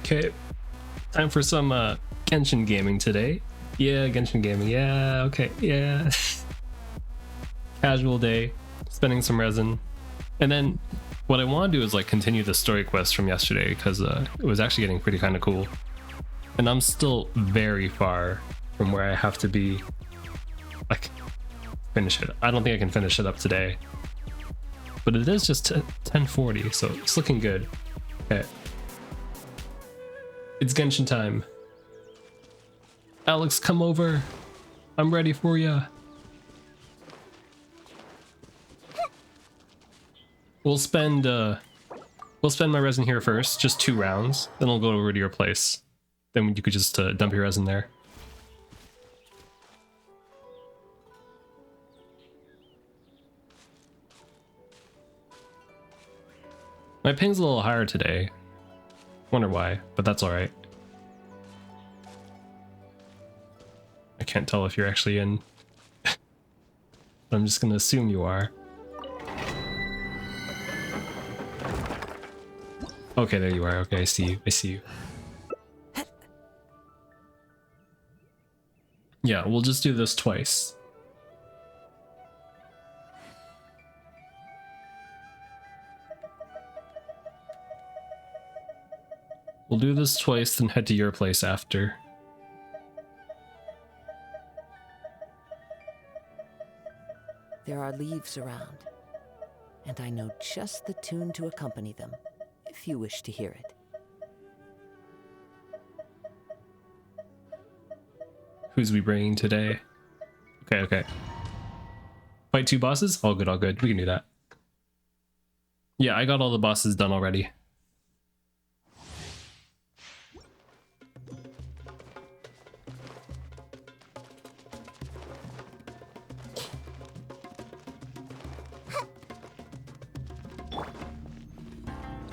Okay, time for some Genshin Gaming today. Yeah, Genshin Gaming. Yeah, okay, yeah. Casual day, spending some resin, and then What I want to do is like continue the story quest from yesterday because it was actually getting pretty kind of cool. And I'm still very far from where I have to be. Like, finish it. I don't think I can finish it up today. But it is just 10:40, so it's looking good. Okay. It's Genshin time. Alex, come over. I'm ready for ya. We'll spend my resin here first, just 2 rounds. Then I'll go over to your place. Then you could just dump your resin there. My ping's a little higher today. Wonder why, but that's alright. I can't tell if you're actually in. I'm just gonna assume you are. Okay, there you are. Okay, I see you. I see you. Yeah, we'll just do this twice. We'll do this twice, then head to your place after. There are leaves around, and I know just the tune to accompany them, if you wish to hear it. Who's we bringing today? Okay, okay. Fight 2 bosses? All good, all good. We can do that. Yeah, I got all the bosses done already.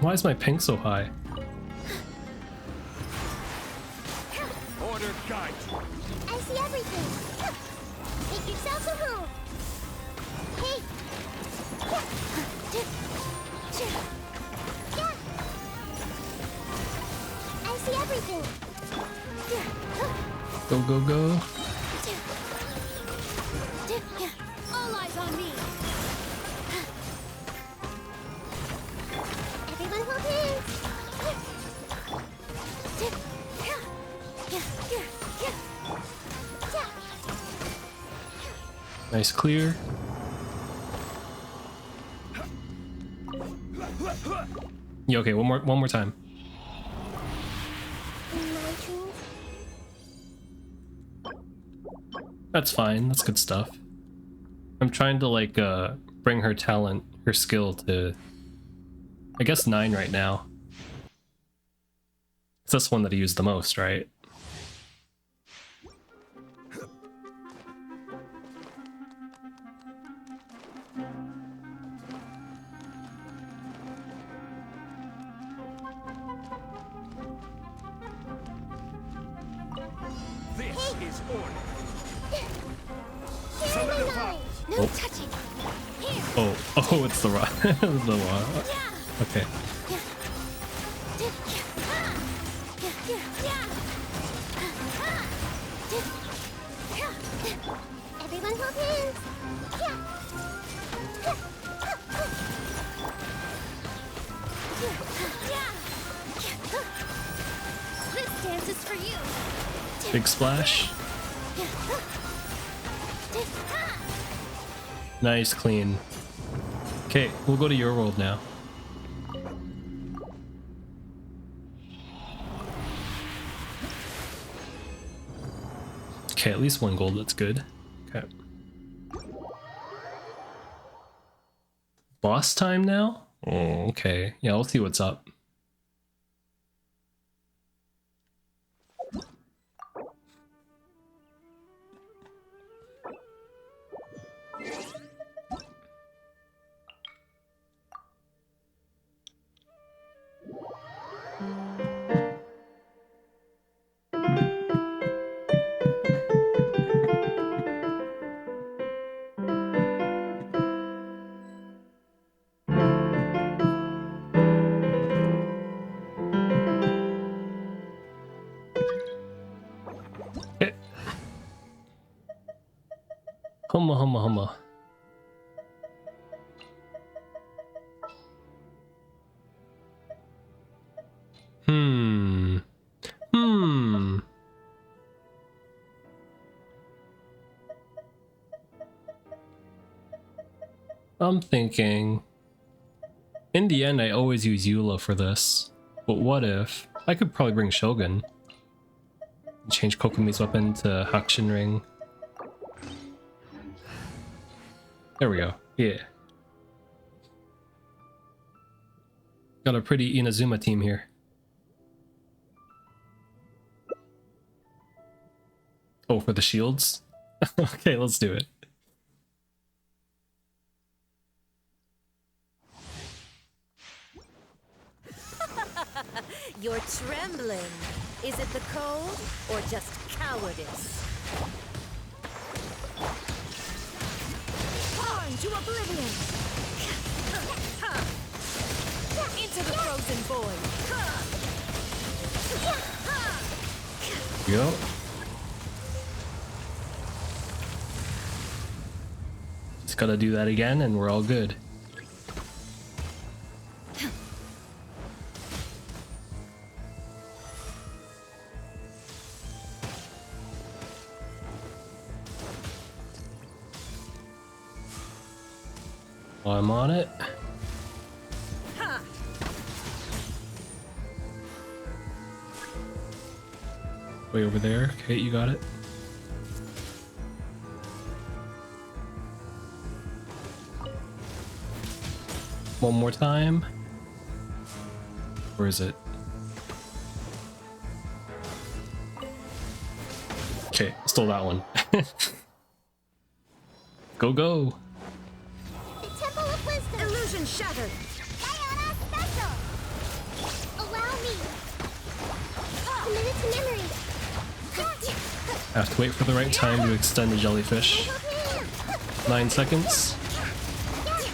Why is my ping so high? Order guide. I see everything. Make yourselves at home. Hey. Yeah. I see everything. Go, go, go. All eyes on me. Everyone hold hands. Nice clear. Yeah, okay, one more time. That's fine, that's good stuff. I'm trying to like bring her talent, her skill to I guess 9 right now. It's this one that I use the most, right? This is order. Solidify. No Oh. touching. Here. Oh, it's the rock. The rock. Okay. Everyone hold hands. This dance is for you. Big splash. Nice, clean. Okay, we'll go to your world now. Okay, at least 1 gold, that's good. Okay. Boss time now? Oh, okay. Yeah, we'll see what's up. Okay. Humma, humma, humma. I'm thinking, in the end, I always use Eula for this. But what if I could probably bring Shogun? Change Kokomi's weapon to Hakushin Ring. There we go. Yeah. Got a pretty Inazuma team here. Oh, for the shields? Okay, let's do it. You're trembling. Is it the cold or just cowardice? On to oblivion! Into the frozen void! Go. Just gotta do that again and we're all good. While I'm on it. Way over there. Okay, you got it. One more time. Where is it? Okay, stole that one. Go, go. The Temple of Wisdom. Illusion shattered! Diana Special. Allow me. Committed to memory. I have to wait for the right time to extend the jellyfish. 9 seconds.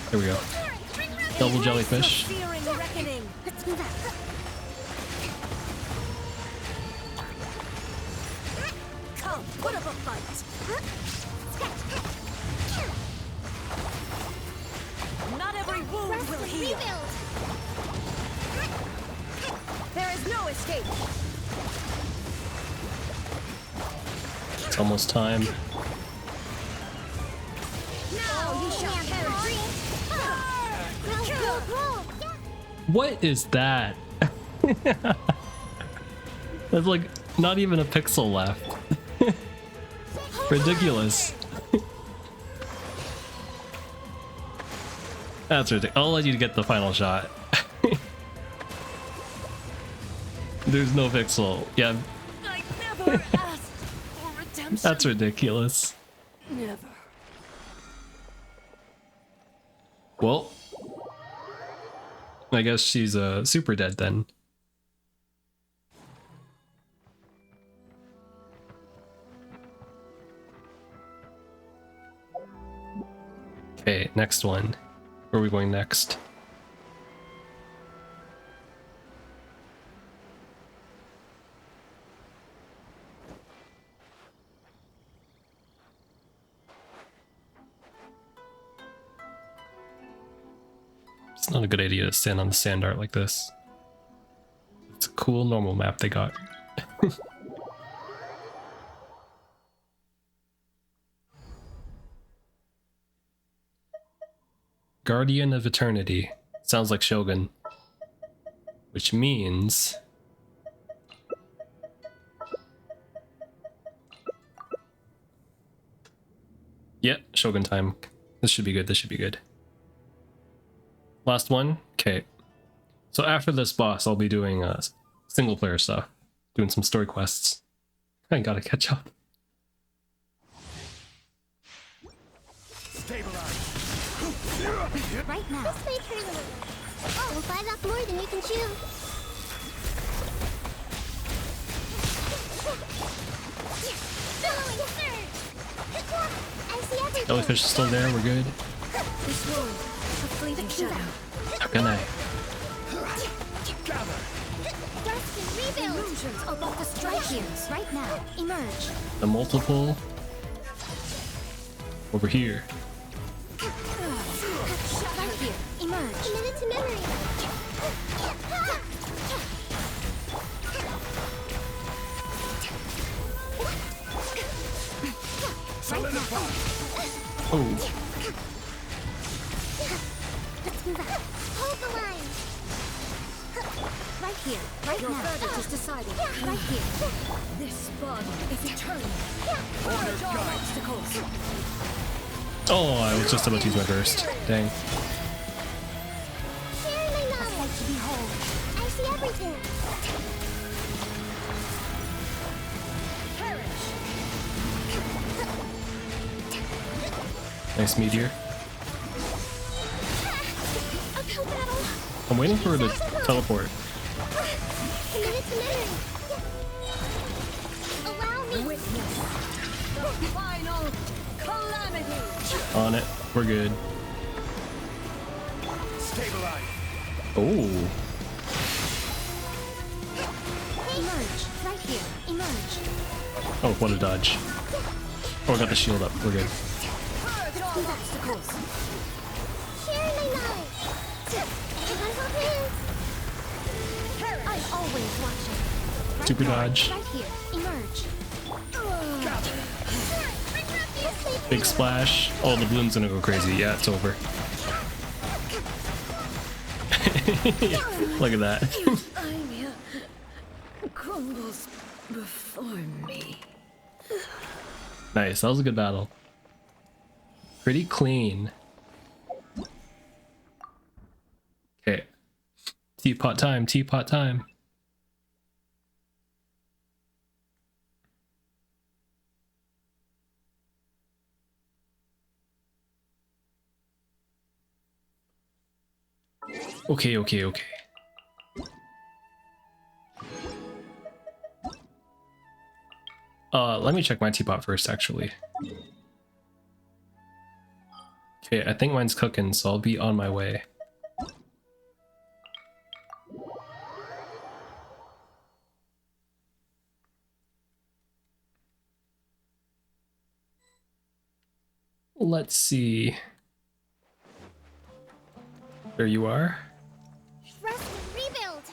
There we go. Double jellyfish. Fearing reckoning! Let's move out. Come, put up a fight! Not every wound Rest will and heal! rebuild. There is no escape! It's almost time. Now you shall perish! Roll. What is that? There's like not even a pixel left. Ridiculous. That's ridiculous. I'll let you get the final shot. There's no pixel. Yeah, I never asked for redemption. that's ridiculous. Never. Well, I guess she's super dead then. Okay, next one. Where are we going next? It's not a good idea to stand on the sand art like this. It's a cool normal map they got. Guardian of Eternity. Sounds like Shogun. Which means... Yep, Shogun time. This should be good, this should be good. Last one? Okay. So after this boss, I'll be doing single player stuff. Doing some story quests. I gotta catch up. Stabilize. Right now. This may hurt a little. Don't bite off more than you can chew. Billowing surge. I see everything. Jellyfish is still there, we're good. This world, a fleeting shadow. How can I? Gather. Rest and rebuild. Illusions above the strikings. Right now. Emerge. The multiple. Over here. Right here. Emerge. Committed to memory. Solidify. Oh. here, right Your now. verdict is decided. Right here. This bond is eternal. Honor Purge all guide. obstacles. Oh, I was just about to use my burst. Dang. Sharing my knowledge. A sight to behold. I see everything. Perish. Nice meteor. Uphill battle. I'm waiting for her to teleport. Minute to minute. Allow me. Witness the final calamity. On it. We're good. Stabilize. Oh. Emerge. Right here. Emerge. Oh, what a dodge. Oh, I got the shield up. We're good. Purge all obstacles. Sharing my knowledge. Wonderful hands. I'm always watching. Right Super now, dodge. Right here. Emerge. Big splash. Oh, the balloon's gonna go crazy. Yeah, it's over. Look at that. Anya crumbles before me. Nice. That was a good battle. Pretty clean. Okay. Teapot time. Teapot time. Okay, okay, okay. Let me check my teapot first, actually. Okay, I think mine's cooking, so I'll be on my way. Let's see. There you are. Rest. Rebuild.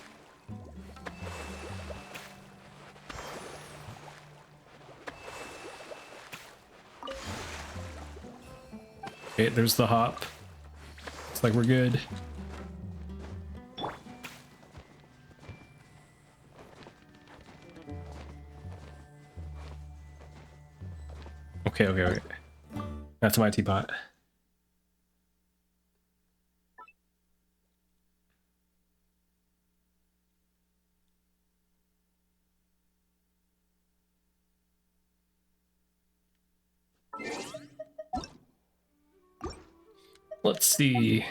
Okay, there's the hop. Looks like we're good. Okay, okay, okay. That's my teapot. Let's see.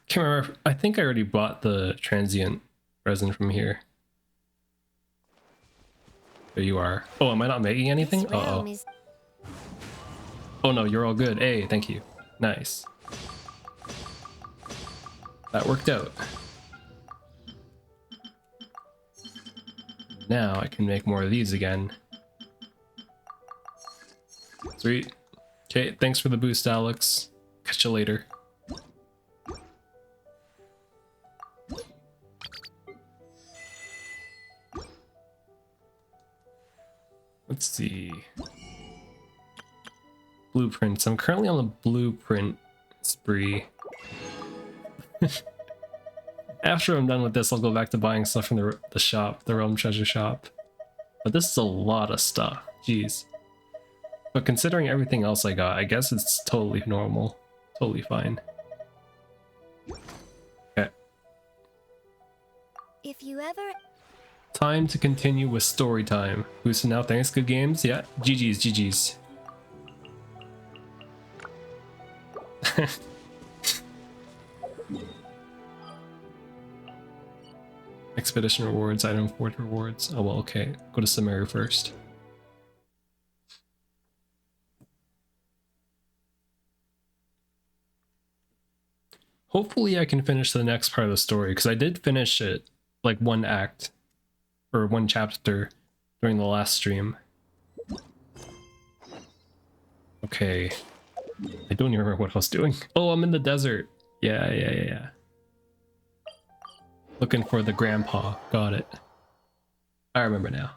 Can't remember. I think I already bought the transient resin from here. There you are. Oh, am I not making anything? This realm Uh-oh. is Oh no, you're all good. Hey, thank you. Nice. That worked out. Now I can make more of these again. Sweet. Okay, thanks for the boost, Alex. Catch you later. Let's see. Blueprints. I'm currently on the blueprint spree. After I'm done with this, I'll go back to buying stuff from the shop, the Realm Treasure Shop. But this is a lot of stuff. Jeez. But considering everything else I got, I guess it's totally normal. Totally fine. Okay. if you ever Time to continue with story time. Boosting now, thanks. Good games. Yeah. GG's, GG's. Expedition rewards, item fort rewards. Oh well, okay. Go to Samaria first. Hopefully I can finish the next part of the story, because I did finish it, like one act, or one chapter, during the last stream. Okay. I don't even remember what I was doing. Oh, I'm in the desert. Yeah. Looking for the grandpa. Got it. I remember now.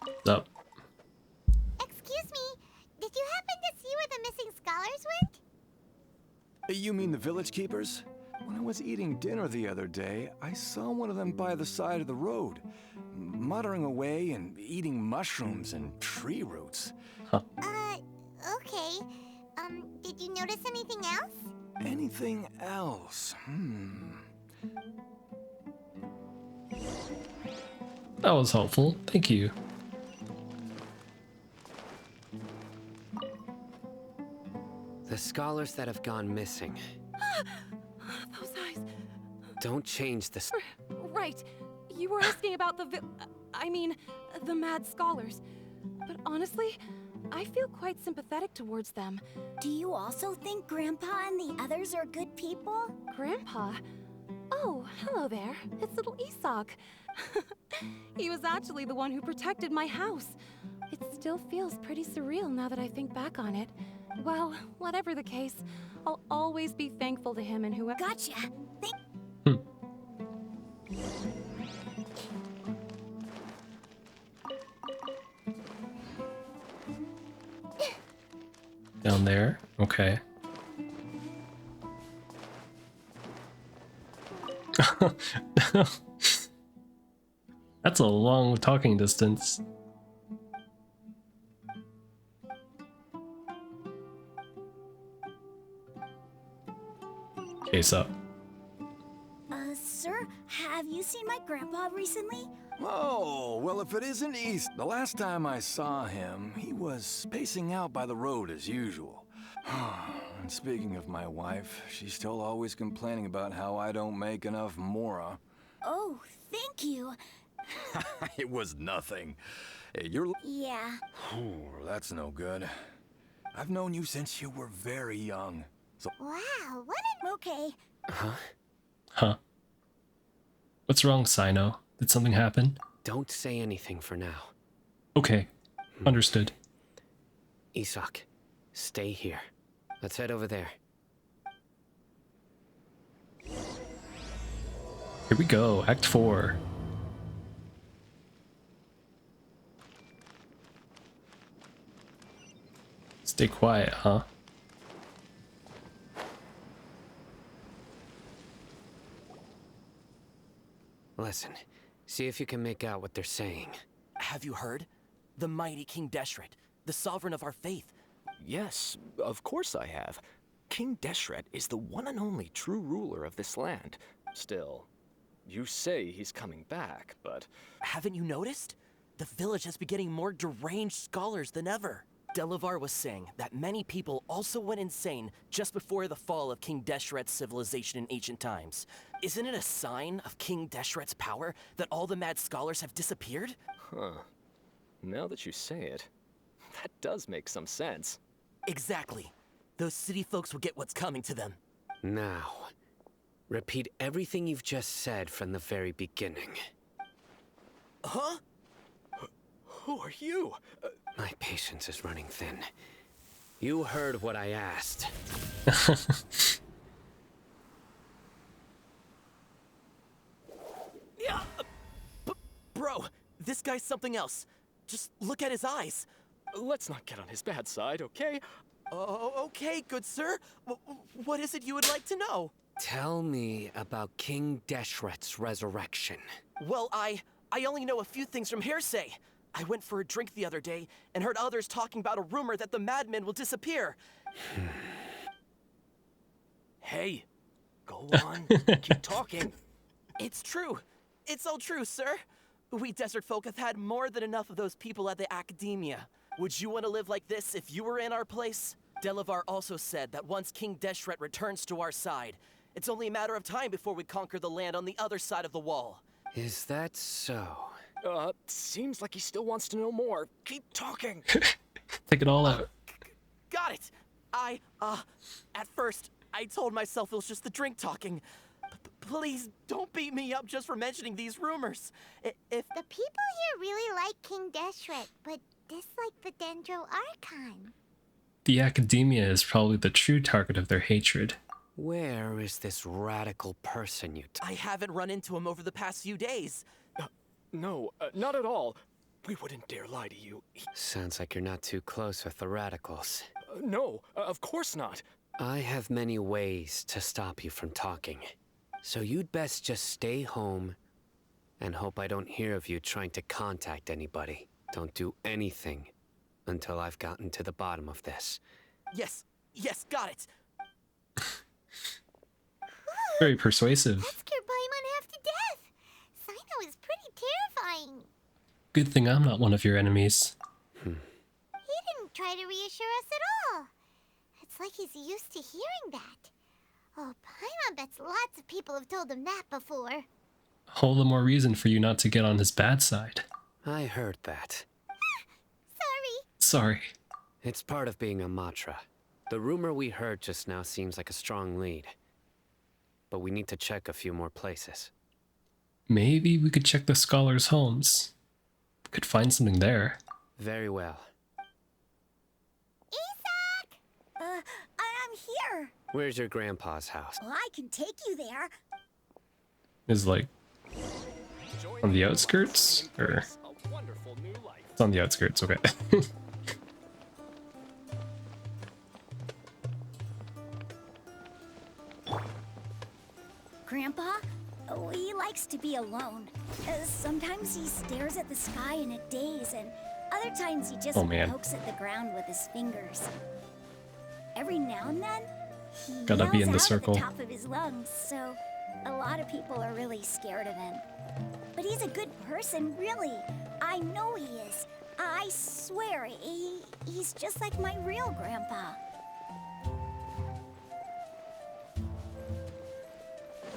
What's up? You mean the village keepers? When I was eating dinner the other day, I saw one of them by the side of the road, muttering away and eating mushrooms and tree roots. Okay. Did you notice anything else? Anything else? That was helpful. Thank you. The scholars that have gone missing. Those eyes. Don't change this. Right. You were asking about the mad scholars. But honestly, I feel quite sympathetic towards them. Do you also think Grandpa and the others are good people? Grandpa? Oh, hello there. It's little Isak. He was actually the one who protected my house. It still feels pretty surreal now that I think back on it. Well, whatever the case, I'll always be thankful to him and whoever— Gotcha. Down there. Okay. That's a long talking distance. Case up. Sir, have you seen my grandpa recently? Oh, well, if it isn't East, the last time I saw him, he was pacing out by the road as usual. And speaking of my wife, she's still always complaining about how I don't make enough mora. Oh, thank you. It was nothing. Hey, you're... Yeah. Ooh, that's no good. I've known you since you were very young. So... Wow, what an... Okay. Huh. What's wrong, Sino? Did something happen? Don't say anything for now. Okay. Understood. Isak, stay here. Let's head over there. Here we go. Act 4. Stay quiet, huh? Listen, see if you can make out what they're saying. Have you heard? The mighty King Deshret, the sovereign of our faith. Yes, of course I have. King Deshret is the one and only true ruler of this land. Still, you say he's coming back, but... Haven't you noticed? The village has been getting more deranged scholars than ever. Delavar was saying that many people also went insane just before the fall of King Deshret's civilization in ancient times. Isn't it a sign of King Deshret's power that all the mad scholars have disappeared? Huh. Now that you say it, that does make some sense. Exactly. Those city folks will get what's coming to them. Now, repeat everything you've just said from the very beginning. Huh? Who are you? My patience is running thin. You heard what I asked. Yeah. Bro, this guy's something else. Just look at his eyes. Let's not get on his bad side, okay? Oh, okay, good sir. What is it you would like to know? Tell me about King Deshret's resurrection. Well, I only know a few things from hearsay. I went for a drink the other day and heard others talking about a rumor that the madmen will disappear. Hey, go on, keep talking. It's true. It's all true, sir. We desert folk have had more than enough of those people at the academia. Would you want to live like this if you were in our place? Delavar also said that once King Deshret returns to our side, it's only a matter of time before we conquer the land on the other side of the wall. Is that so? Seems like he still wants to know more. Keep talking. Take it all out. Got it. At first, I told myself it was just the drink talking. Please don't beat me up just for mentioning these rumors. If The people here really like King Deshret, but dislike the Dendro Archon. The academia is probably the true target of their hatred. Where is this radical person you I haven't run into him over the past few days. No, not at all. We wouldn't dare lie to you. Sounds like you're not too close with the radicals. No, of course not. I have many ways to stop you from talking. So you'd best just stay home and hope I don't hear of you trying to contact anybody. Don't do anything until I've gotten to the bottom of this. Yes, yes, got it. Very persuasive. That scared Paimon half to death. Sino is pretty terrifying. Good thing I'm not one of your enemies. He didn't try to reassure us at all. It's like he's used to hearing that. Oh, Paimon bets lots of people have told him that before. All the more reason for you not to get on his bad side. I heard that. Sorry. It's part of being a Matra. The rumor we heard just now seems like a strong lead. But we need to check a few more places. Maybe we could check the scholars' homes. We could find something there. Very well. Isak! I'm here. Where's your grandpa's house? Well, I can take you there. Is like on the outskirts, or it's on the outskirts? Okay. Grandpa? Oh, he likes to be alone. Sometimes he stares at the sky in a daze, and other times he just pokes at the ground with his fingers. Every now and then, he Gotta be in the yells out circle. at the top of his lungs, so a lot of people are really scared of him. But he's a good person, really. I know he is. I swear, he's just like my real grandpa.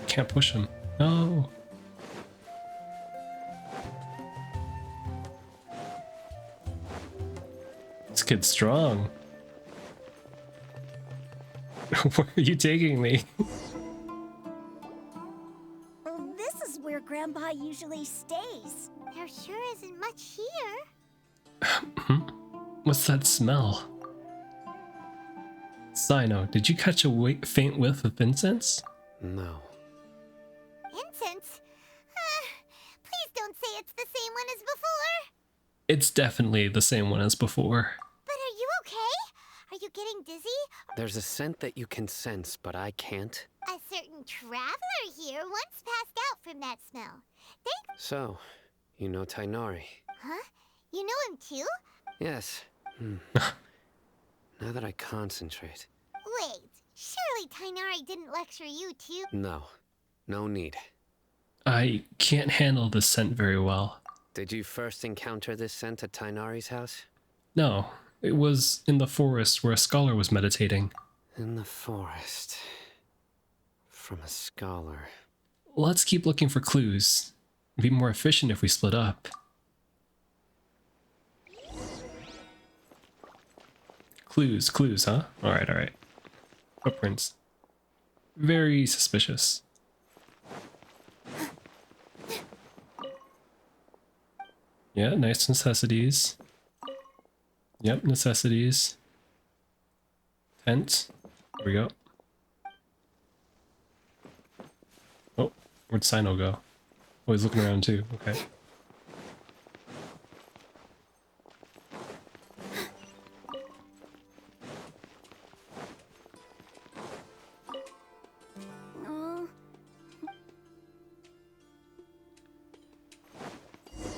Can't push him. No. This kid's strong. Where are you taking me? This is where Grandpa usually stays. There sure isn't much here. What's that smell? Sino, did you catch a faint whiff of incense? No. Incense? Please don't say it's the same one as before. It's definitely the same one as before. But are you okay? Are you getting dizzy? There's a scent that you can sense, but I can't. A certain traveler here once passed out from that smell. So, you know Tainari? Huh? You know him too? Yes. Now that I concentrate. Wait, surely Tainari didn't lecture you too? No. No need. I can't handle this scent very well. Did you first encounter this scent at Tainari's house? No, it was in the forest where a scholar was meditating. In the forest. From a scholar. Let's keep looking for clues. It'd be more efficient if we split up. Clues, huh? Alright. Footprints. Very suspicious. Yeah, nice necessities. Yep, necessities. Tent. There we go. Oh, where'd Sino go? Oh, he's looking around too. Okay.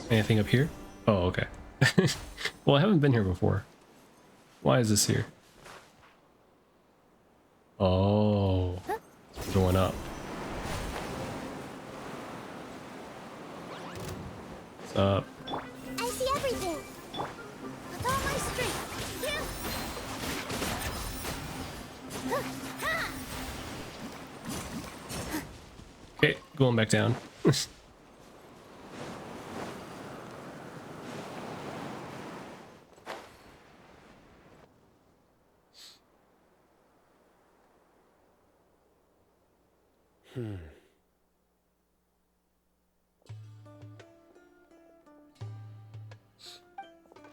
Anything up here? Oh, okay. Well, I haven't been here before. Why is this here? Oh, going up. What's up? I see everything. With all my strength. Okay, going back down.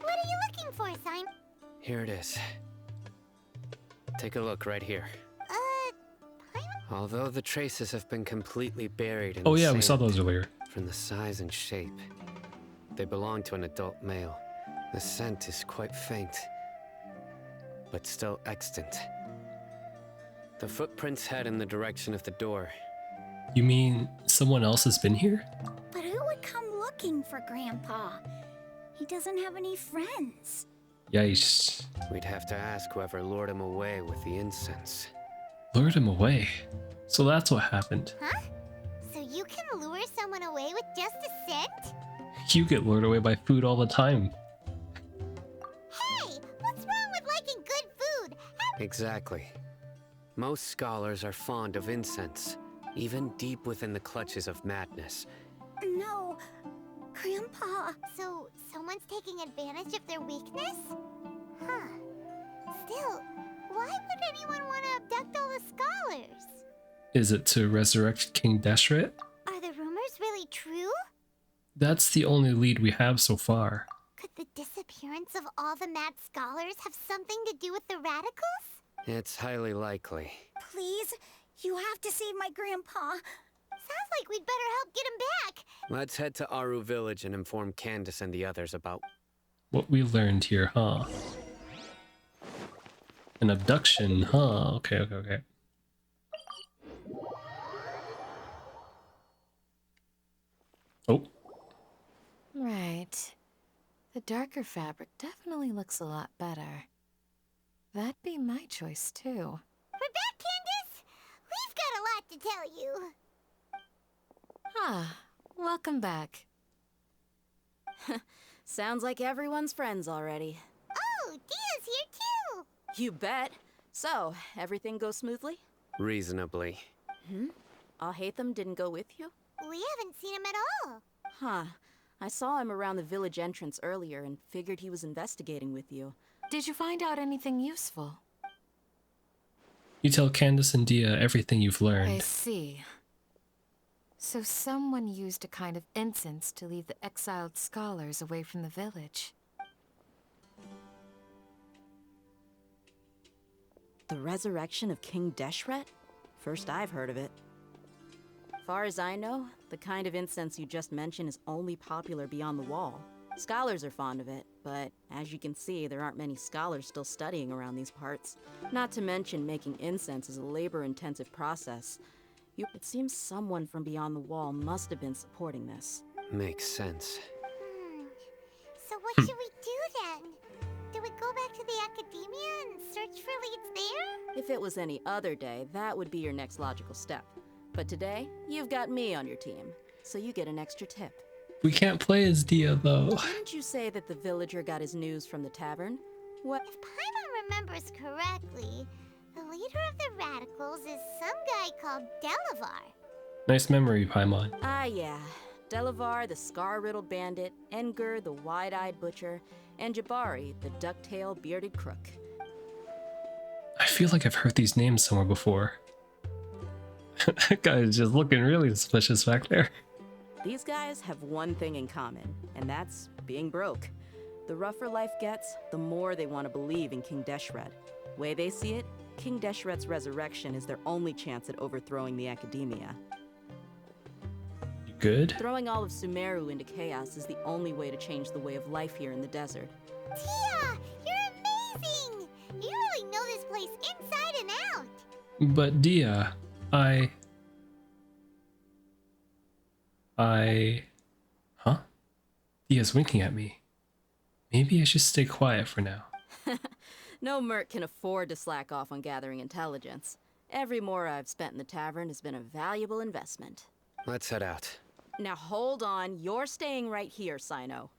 What are you looking for, Simon? Here it is. Take a look right here. Although the traces have been completely buried in Oh the yeah, sand, we saw those earlier. from the size and shape, they belong to an adult male. The scent is quite faint, but still extant. The footprints head in the direction of the door. You mean someone else has been here? But who would come looking for Grandpa? He doesn't have any friends. Yikes. We'd have to ask whoever lured him away with the incense. Lured him away? So that's what happened. Huh? So you can lure someone away with just a scent? You get lured away by food all the time. Hey, what's wrong with liking good food? Exactly. Most scholars are fond of incense, even deep within the clutches of madness. No, Grandpa. So someone's taking advantage of their weakness? Huh. Still, why would anyone want to abduct all the scholars? Is it to resurrect King Deshret? Are the rumors really true? That's the only lead we have so far. Could the disappearance of all the mad scholars have something to do with the radicals? It's highly likely. Please, you have to save my Grandpa. Sounds like we'd better help get him back. Let's head to Aru Village and inform Candace and the others about What we learned here, huh? An abduction, huh? Okay. Oh. Right. The darker fabric definitely looks a lot better. That'd be my choice, too. We're back, Candace! We've got a lot to tell you. Ah, welcome back. Sounds like everyone's friends already. Oh, Dia's here too! You bet. So, everything goes smoothly? reasonably. Alhaitham didn't go with you? We haven't seen him at all. Huh. I saw him around the village entrance earlier and figured he was investigating with you. Did you find out anything useful? You tell Candace and Dia everything you've learned. I see. So someone used a kind of incense to lead the exiled scholars away from the village. The resurrection of King Deshret? First I've heard of it. Far as I know, the kind of incense you just mentioned is only popular beyond the wall. Scholars are fond of it, but as you can see, there aren't many scholars still studying around these parts. Not to mention making incense is a labor-intensive process. It seems someone from beyond the wall must have been supporting this. Makes sense. So what should we do then? Do we go back to the academia and search for leads there? If it was any other day, that would be your next logical step. But today, you've got me on your team, so you get an extra tip. We can't play as Dia, though. Didn't you say that the villager got his news from the tavern? What? If Paimon remembers correctly, the leader of the radicals is some guy called Delavar. Nice memory, Paimon. Ah, yeah. Delavar, the scar-riddled bandit, Engur, the wide-eyed butcher, and Jabari, the duck-tailed bearded crook. I feel like I've heard these names somewhere before. That guy is just looking really suspicious back there. These guys have one thing in common, and that's being broke. The rougher life gets, the more they want to believe in King Deshret. Way they see it, King Deshret's resurrection is their only chance at overthrowing the academia. You good? Throwing all of Sumeru into chaos is the only way to change the way of life here in the desert. Tia, you're amazing! You really know this place inside and out. But Dia, Huh? Dia's winking at me. Maybe I should stay quiet for now. No merc can afford to slack off on gathering intelligence. Every mora I've spent in the tavern has been a valuable investment. Let's head out. Now hold on, you're staying right here, Sino.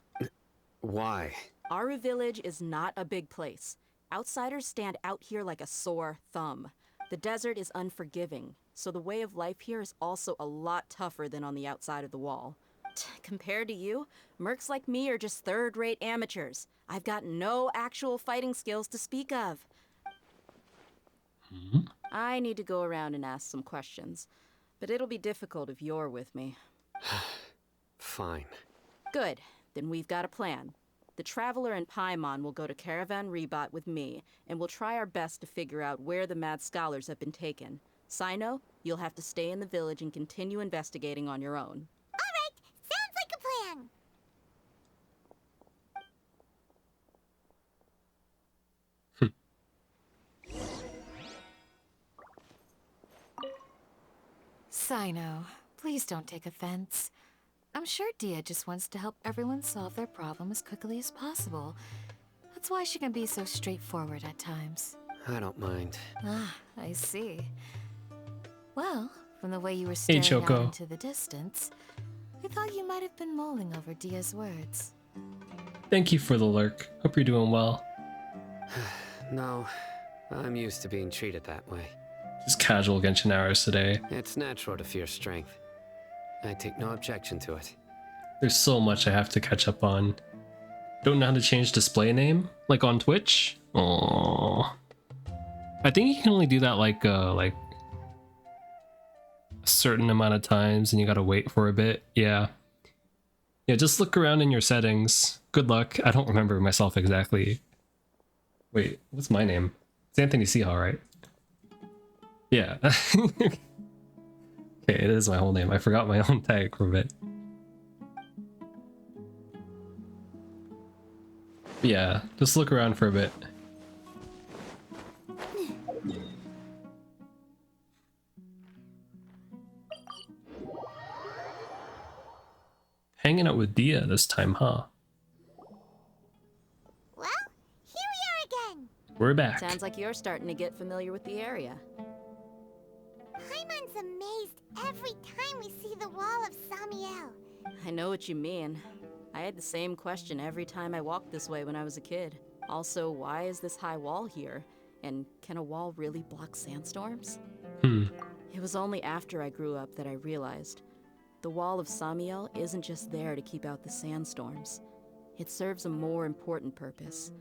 Why? Aru Village is not a big place. Outsiders stand out here like a sore thumb. The desert is unforgiving, so the way of life here is also a lot tougher than on the outside of the wall. Compared to you, mercs like me are just third-rate amateurs. I've got no actual fighting skills to speak of. I need to go around and ask some questions, but it'll be difficult if you're with me. Fine. Good, then we've got a plan. The Traveler and Paimon will go to Caravan Rebat with me, and we'll try our best to figure out where the mad scholars have been taken. Sino, you'll have to stay in the village and continue investigating on your own. All right, sounds like a plan. I know. Please don't take offense. I'm sure Dia just wants to help everyone solve their problem as quickly as possible. That's why she can be so straightforward at times. I don't mind. Ah, I see. Well, from the way you were Hey, staring Choco. out into the distance, I thought you might have been mulling over Dia's words. Thank you for the lurk. Hope you're doing well. No, I'm used to being treated that way. Just casual Genshin hours today. It's natural to fear strength. I take no objection to it. There's so much I have to catch up on. Don't know how to change display name? Like on Twitch? Aww. I think you can only do that like a certain amount of times and you gotta wait for a bit. Yeah. Yeah, just look around in your settings. Good luck. I don't remember myself exactly. Wait, what's my name? It's Anthony Seahall, right? Yeah. Okay, it is my whole name. I forgot my own tag for a bit. Yeah, just look around for a bit. Hanging out with Dia this time, huh? Well, here we are again. We're back. Sounds like you're starting to get familiar with the area. Paimon's amazed every time we see the wall of Samiel. I know what you mean. I had the same question every time I walked this way when I was a kid. Also, why is this high wall here? And can a wall really block sandstorms? It was only after I grew up that I realized the wall of Samiel isn't just there to keep out the sandstorms. It serves a more important purpose,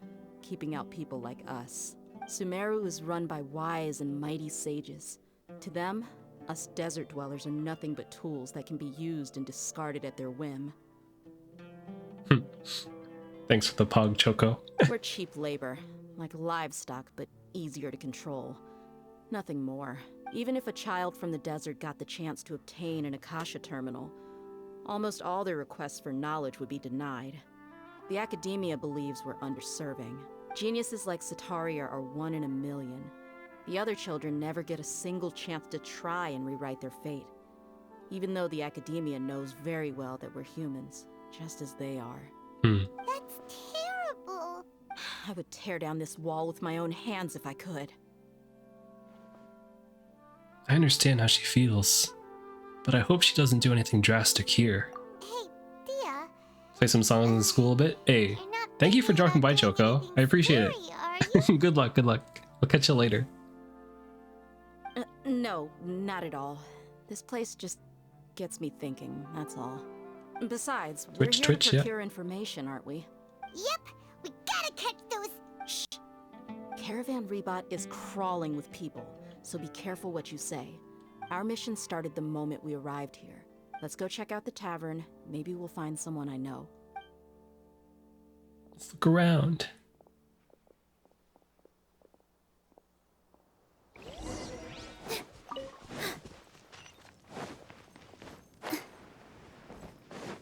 keeping out people like us. Sumeru is run by wise and mighty sages. To them, us desert dwellers are nothing but tools that can be used and discarded at their whim. Thanks for the pog, Choco. We're cheap labor, like livestock, but easier to control. Nothing more. Even if a child from the desert got the chance to obtain an Akasha terminal, almost all their requests for knowledge would be denied. The academia believes we're underserving. Geniuses like Sataria are 1 in a million. The other children never get a single chance to try and rewrite their fate, even though the academia knows very well that we're humans, just as they are. That's terrible. I would tear down this wall with my own hands if I could. I understand how she feels, but I hope she doesn't do anything drastic here. Hey, Dia. Play some songs in school a bit? Hey, thank you for dropping by, Choco. I appreciate it. Good luck, good luck. I'll catch you later. No, not at all. This place just gets me thinking, that's all. Besides, we're here to procure information, aren't we? Yep, we gotta catch those... Shh! Caravan Rebot is crawling with people, so be careful what you say. Our mission started the moment we arrived here. Let's go check out the tavern. Maybe we'll find someone I know. Let's look around.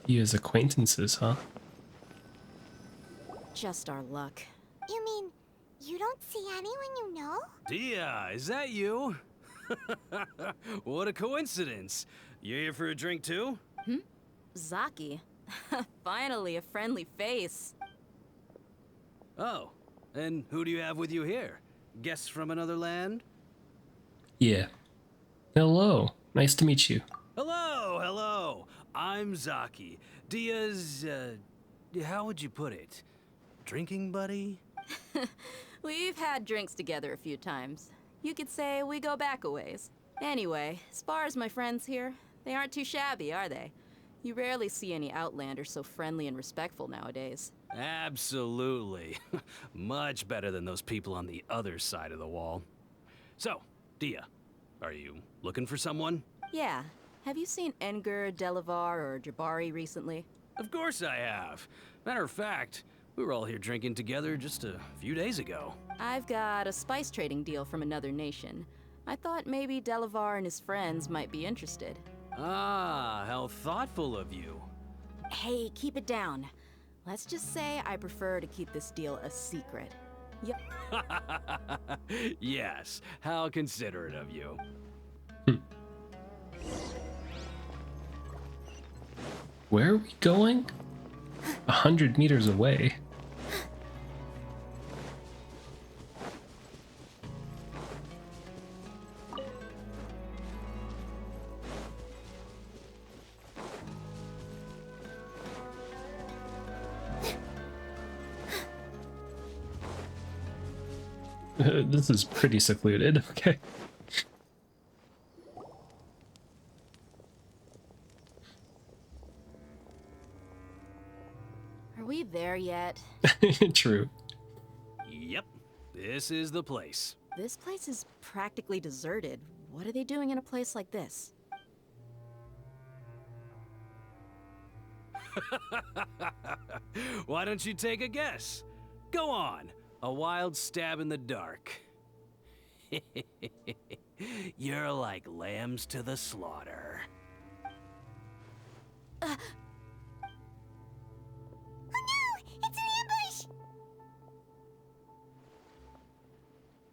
He has acquaintances, huh? Just our luck. You mean, you don't see anyone you know? Dia, is that you? What a coincidence. You here for a drink too? Zaki. Finally, a friendly face. Oh, and who do you have with you here? Guests from another land? Yeah. Hello. Nice to meet you. Hello, hello. I'm Zaki. Dia's, how would you put it? Drinking buddy? We've had drinks together a few times. You could say we go back a ways. Anyway, as far as my friends here, they aren't too shabby, are they? You rarely see any Outlanders so friendly and respectful nowadays. Absolutely. Much better than those people on the other side of the wall. So, Dia, are you looking for someone? Yeah. Have you seen Enger, Delavar, or Jabari recently? Of course I have. Matter of fact, we were all here drinking together just a few days ago. I've got a spice trading deal from another nation. I thought maybe Delavar and his friends might be interested. Ah, how thoughtful of you. Hey, keep it down. Let's just say I prefer to keep this deal a secret. Yep. Yes, how considerate of you. Where are we going? 100 meters away. This is pretty secluded. Okay. Are we there yet? True. Yep, this is the place. This place is practically deserted. What are they doing in a place like this? Why don't you take a guess? Go on, a wild stab in the dark. You're like lambs to the slaughter. Oh no! It's an ambush!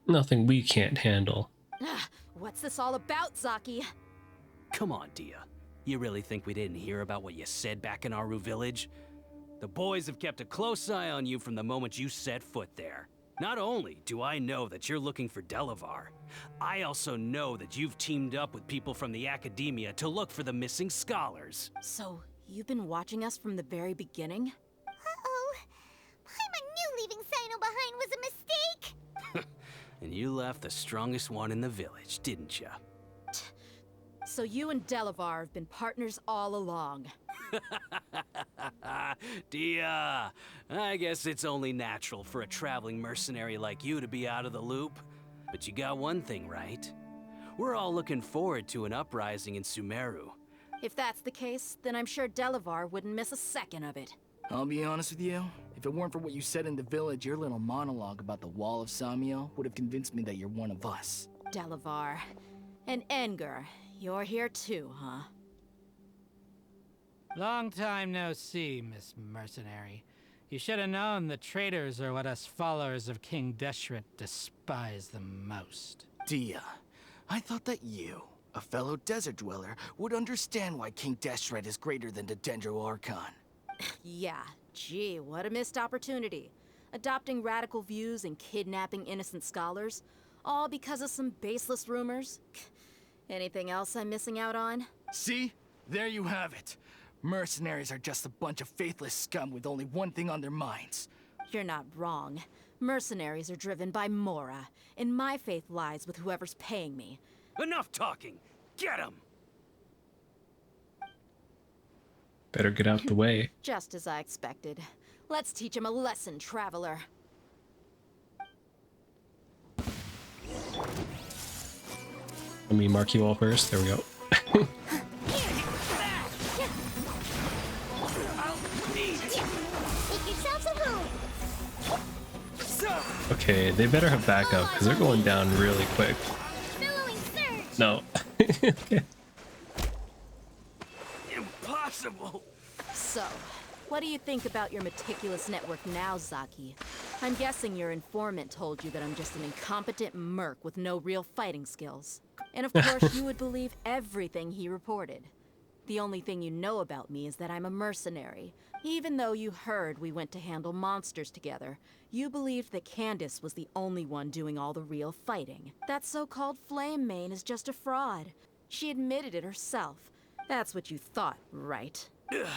Nothing we can't handle. What's this all about, Zaki? Come on, Dia. You really think we didn't hear about what you said back in Aru Village? The boys have kept a close eye on you from the moment you set foot there. Not only do I know that you're looking for Delavar, I also know that you've teamed up with people from the Academia to look for the missing scholars. So, you've been watching us from the very beginning? Uh-oh. Paimon knew leaving Sino behind was a mistake! And you left the strongest one in the village, didn't ya? So you and Delavar have been partners all along. Dia, I guess it's only natural for a traveling mercenary like you to be out of the loop. But you got one thing right. We're all looking forward to an uprising in Sumeru. If that's the case, then I'm sure Delavar wouldn't miss a second of it. I'll be honest with you. If it weren't for what you said in the village, your little monologue about the Wall of Samiel would have convinced me that you're one of us. Delavar. And Engur. You're here too, huh? Long time no see, Miss Mercenary. You should have known the traitors are what us followers of King Deshret despise the most. Dia, I thought that you, a fellow desert dweller, would understand why King Deshret is greater than the Dendro Archon. Yeah, gee, what a missed opportunity. Adopting radical views and kidnapping innocent scholars, all because of some baseless rumors. Anything else I'm missing out on? See? There you have it. Mercenaries are just a bunch of faithless scum with only one thing on their minds. You're not wrong. Mercenaries are driven by Mora, and my faith lies with whoever's paying me. Enough talking! Get him! Better get out the way. Just as I expected. Let's teach him a lesson, traveler. Let me mark you all first. There we go. Okay, they better have backup because they're going down really quick. No. Okay. Impossible! So, what do you think about your meticulous network now, Zaki? I'm guessing your informant told you that I'm just an incompetent merc with no real fighting skills. And of course, you would believe everything he reported. The only thing you know about me is that I'm a mercenary. Even though you heard we went to handle monsters together, you believed that Candace was the only one doing all the real fighting. That so-called Flame Mane is just a fraud. She admitted it herself. That's what you thought, right? Ugh.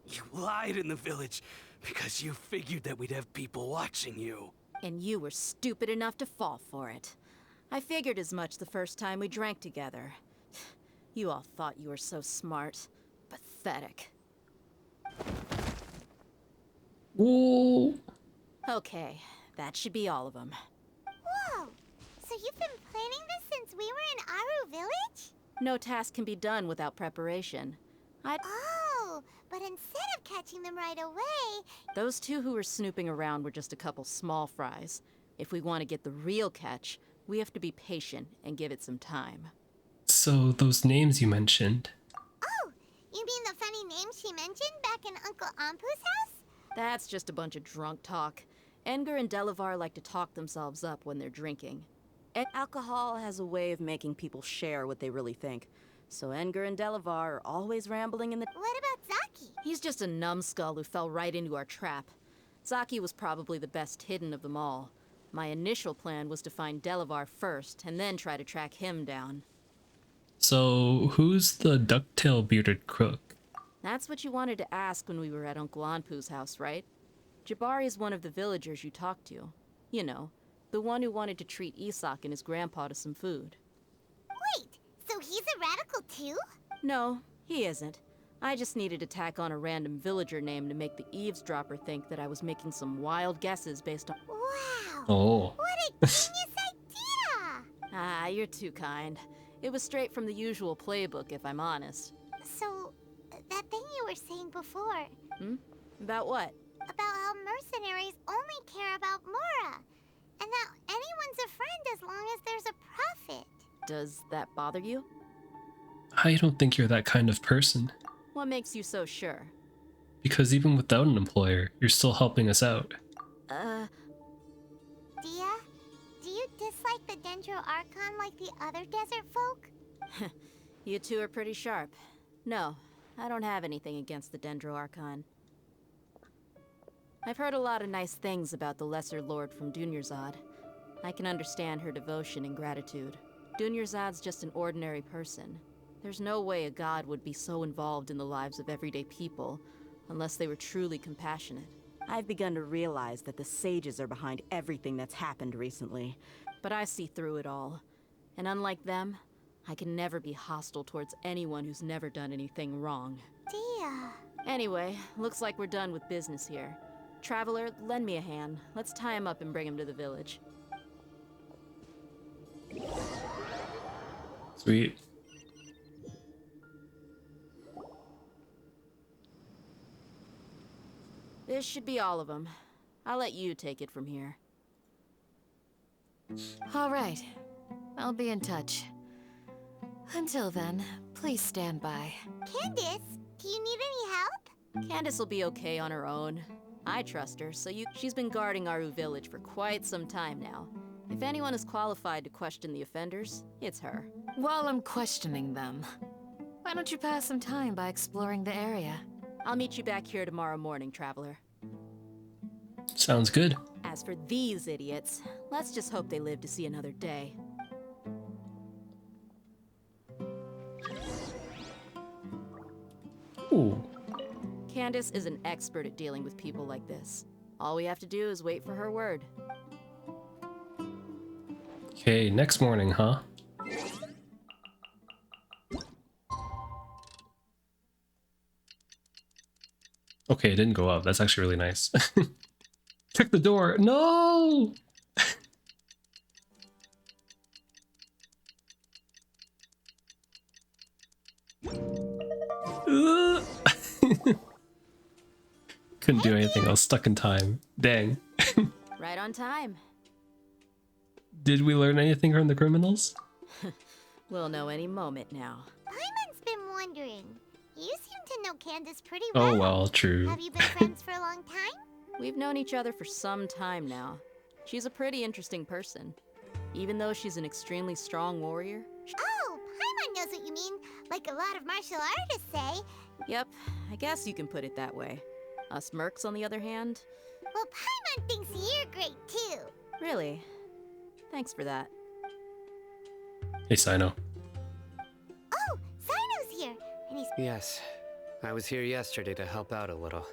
You lied in the village because you figured that we'd have people watching you. And you were stupid enough to fall for it. I figured as much the first time we drank together. You all thought you were so smart. Pathetic. Ooh. Okay, that should be all of them. Whoa! So you've been planning this since we were in Aru Village? No task can be done without preparation. Oh, but instead of catching them right away... Those two who were snooping around were just a couple small fries. If we want to get the real catch, we have to be patient and give it some time. So, those names you mentioned. Oh, you mean the funny names she mentioned back in Uncle Ampu's house? That's just a bunch of drunk talk. Engur and Delavar like to talk themselves up when they're drinking. And alcohol has a way of making people share what they really think. So Engur and Delavar are always rambling in the... What about He's just a numbskull who fell right into our trap. Zaki was probably the best hidden of them all. My initial plan was to find Delavar first, and then try to track him down. So, who's the ducktail bearded crook? That's what you wanted to ask when we were at Uncle Anpu's house, right? Jabari is one of the villagers you talked to. You know, the one who wanted to treat Isak and his grandpa to some food. Wait, so he's a radical too? No, he isn't. I just needed to tack on a random villager name to make the eavesdropper think that I was making some wild guesses based on— Wow! Oh. What a genius idea! Ah, you're too kind. It was straight from the usual playbook, if I'm honest. So, that thing you were saying before. About what? About how mercenaries only care about Mora. And that anyone's a friend as long as there's a profit. Does that bother you? I don't think you're that kind of person. What makes you so sure? Because even without an employer, you're still helping us out. Dia, do you dislike the Dendro Archon like the other desert folk? You two are pretty sharp. No, I don't have anything against the Dendro Archon. I've heard a lot of nice things about the Lesser Lord from Dunyarzad. I can understand her devotion and gratitude. Dunyarzad's just an ordinary person. There's no way a god would be so involved in the lives of everyday people, unless they were truly compassionate. I've begun to realize that the sages are behind everything that's happened recently. But I see through it all. And unlike them, I can never be hostile towards anyone who's never done anything wrong. Dia. Anyway, looks like we're done with business here. Traveler, lend me a hand. Let's tie him up and bring him to the village. Sweet. This should be all of them. I'll let you take it from here. All right. I'll be in touch. Until then, please stand by. Candace, do you need any help? Candace will be okay on her own. I trust her, so she's been guarding Aru village for quite some time now. If anyone is qualified to question the offenders, it's her. While I'm questioning them, why don't you pass some time by exploring the area? I'll meet you back here tomorrow morning, Traveler. Sounds good. As for these idiots, let's just hope they live to see another day. Ooh. Candace is an expert at dealing with people like this. All we have to do is wait for her word. Okay, next morning, huh? Okay, it didn't go up. That's actually really nice. Check the door. No! Couldn't do anything. I was stuck in time. Dang. Right on time. Did we learn anything from the criminals? We'll know any moment now. Paimon's been wondering. You seem to know Candace pretty well. Oh well, true. Have you been friends for a long time? We've known each other for some time now. She's a pretty interesting person. Even though she's an extremely strong warrior. Oh, Paimon knows what you mean. Like a lot of martial artists say. Yep, I guess you can put it that way. Us mercs, on the other hand. Well, Paimon thinks you're great too. Really? Thanks for that. Hey, Sino. Oh, Sino's here. And he's... Yes. I was here yesterday to help out a little.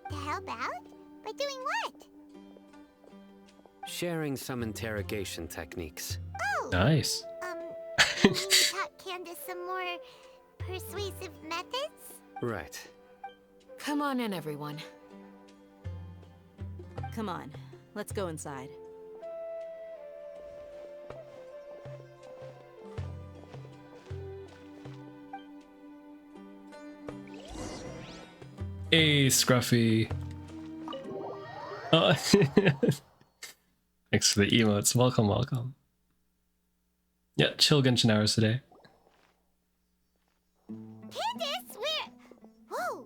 To help out? By doing what? Sharing some interrogation techniques. Oh! Nice. You taught Candace some more persuasive methods? Right. Come on in, everyone. Come on, let's go inside. Hey, Scruffy. Oh. Thanks for the emotes. Welcome, welcome. Yeah, chill Genshin hours today. Candace, where... Whoa,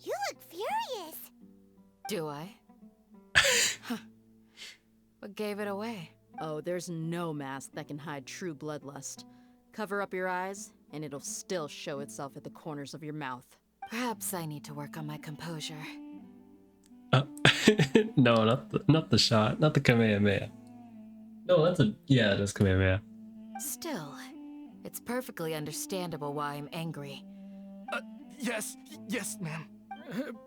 you look furious. Do I? What gave it away? Oh, there's no mask that can hide true bloodlust. Cover up your eyes, and it'll still show itself at the corners of your mouth. Perhaps I need to work on my composure. No, not the shot, not the Kamehameha. No, yeah, that's Kamehameha. Still, it's perfectly understandable why I'm angry. Yes, ma'am.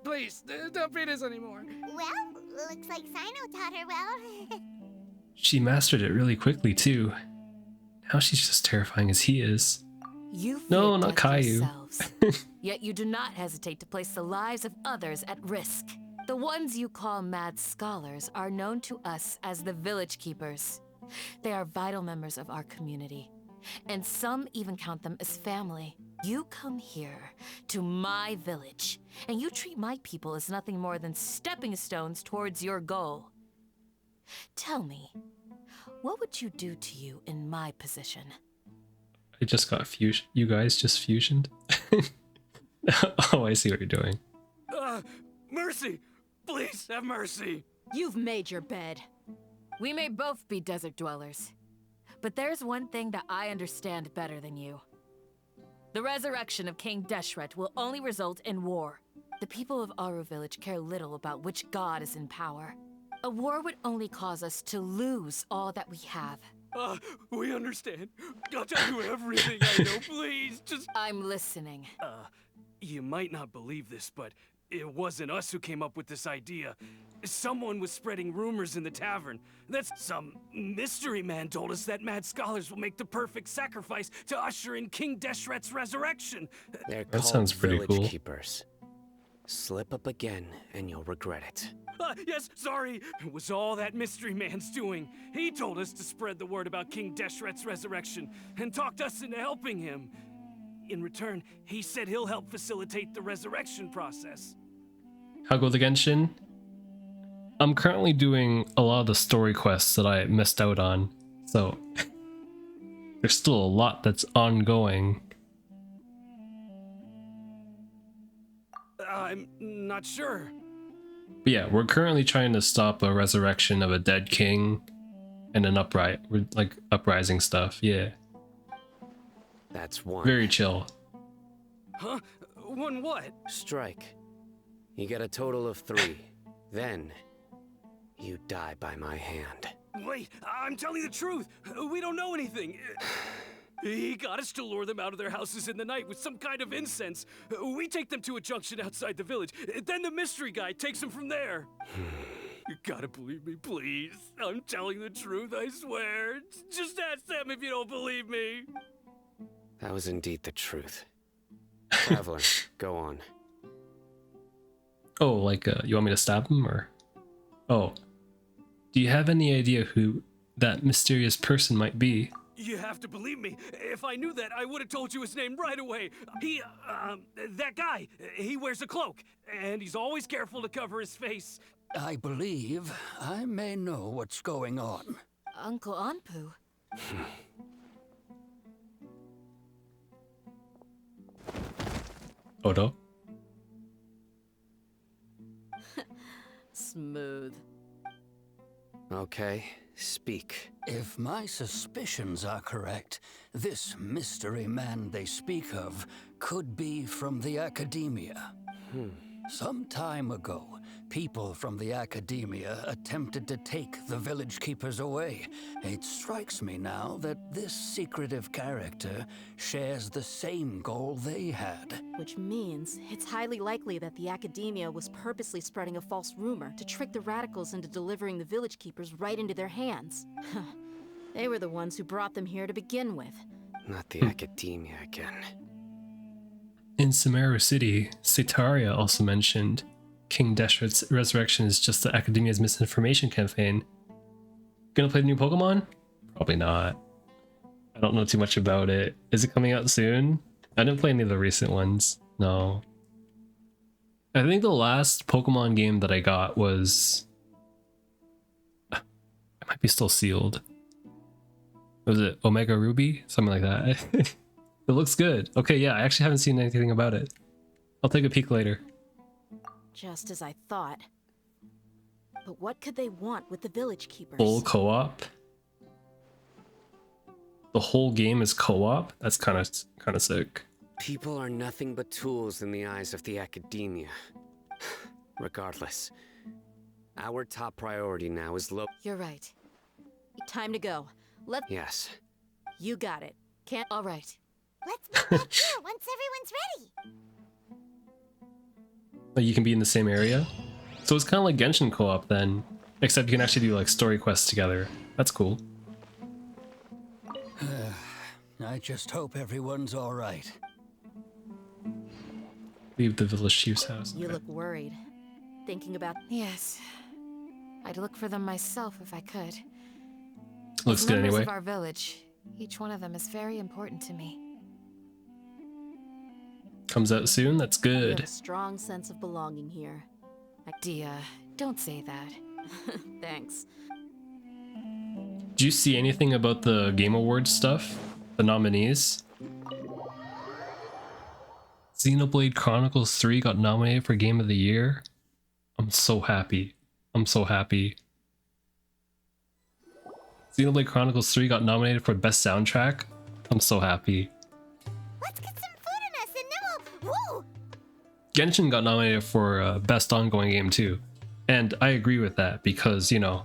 Please, don't beat us anymore. Well, looks like Sino taught her well. She mastered it really quickly too. Now she's just terrifying as he is. You No, fear not death Caillou. yourselves, yet you do not hesitate to place the lives of others at risk. The ones you call mad scholars are known to us as the Village Keepers. They are vital members of our community, and some even count them as family. You come here, to my village, and you treat my people as nothing more than stepping stones towards your goal. Tell me, what would you do to you in my position? I just got fusion. You guys just fusioned? Oh, I see what you're doing. Mercy! Please, have mercy! You've made your bed. We may both be desert dwellers, but there's one thing that I understand better than you. The resurrection of King Deshret will only result in war. The people of Aru Village care little about which god is in power. A war would only cause us to lose all that we have. We understand. I'll tell you everything I know, please, just... I'm listening. You might not believe this, but it wasn't us who came up with this idea. Someone was spreading rumors in the tavern. That's some mystery man told us that mad scholars will make the perfect sacrifice to usher in King Deshret's resurrection. They're That called sounds pretty village cool. keepers. Slip up again, and you'll regret it. Yes, sorry. It was all that mystery man's doing. He told us to spread the word about King Deshret's resurrection and talked us into helping him. In return, he said he'll help facilitate the resurrection process. How go the Genshin? I'm currently doing a lot of the story quests that I missed out on, so there's still a lot that's ongoing. I'm not sure. But yeah, we're currently trying to stop a resurrection of a dead king and an uprising stuff. Yeah. That's one. Very chill. Huh? One what? Strike. You get a total of 3. Then, you die by my hand. Wait, I'm telling the truth. We don't know anything. He got us to lure them out of their houses in the night with some kind of incense. We take them to a junction outside the village. Then the mystery guy takes them from there. You gotta believe me, please. I'm telling the truth, I swear. Just ask them if you don't believe me. That was indeed the truth. Traveler, go on. Oh, you want me to stab him, or? Oh. Do you have any idea who that mysterious person might be? You have to believe me. If I knew that, I would have told you his name right away. That guy, he wears a cloak, and he's always careful to cover his face. I believe I may know what's going on. Uncle Anpu. Odo? Smooth. Okay, speak. If my suspicions are correct, this mystery man they speak of could be from the Academia. Some time ago, people from the Academia attempted to take the village keepers away. It strikes me now that this secretive character shares the same goal they had. Which means it's highly likely that the Academia was purposely spreading a false rumor to trick the radicals into delivering the village keepers right into their hands. They were the ones who brought them here to begin with. Not the Academia again. In Sumeru City, Setaria also mentioned King Deshret's resurrection is just the Academia's misinformation campaign. Gonna play the new Pokemon? Probably not. I don't know too much about it. Is it coming out soon? I didn't play any of the recent ones. No. I think the last Pokemon game that I got was... It might be still sealed. Was it Omega Ruby? Something like that. It looks good. Okay, yeah, I actually haven't seen anything about it. I'll take a peek later. Just as I thought. But what could they want with the village keepers? Full co-op? The whole game is co-op? That's kind of sick. People are nothing but tools in the eyes of the academia. Regardless, our top priority now is You're right. Time to go. Yes. You got it. Can't. All right. Let's meet back here once everyone's ready. Like you can be in the same area. So it's kind of like Genshin co-op then, except you can actually do like story quests together. That's cool. I just hope everyone's all right. Leave the village chief's house. You look worried. Thinking about. Yes. I'd look for them myself if I could. Looks As good members anyway. of our village, each one of them is very important to me. Comes out soon. That's You good. have a strong sense of belonging here. Dia, don't say that. Thanks. Do you see anything about the Game Awards stuff? The nominees? Xenoblade Chronicles 3 got nominated for Game of the Year. I'm so happy. I'm so happy. Xenoblade Chronicles 3 got nominated for Best Soundtrack. I'm so happy. Let's get some food in us and then we'll... Woo! Genshin got nominated for Best Ongoing Game too. And I agree with that because, you know,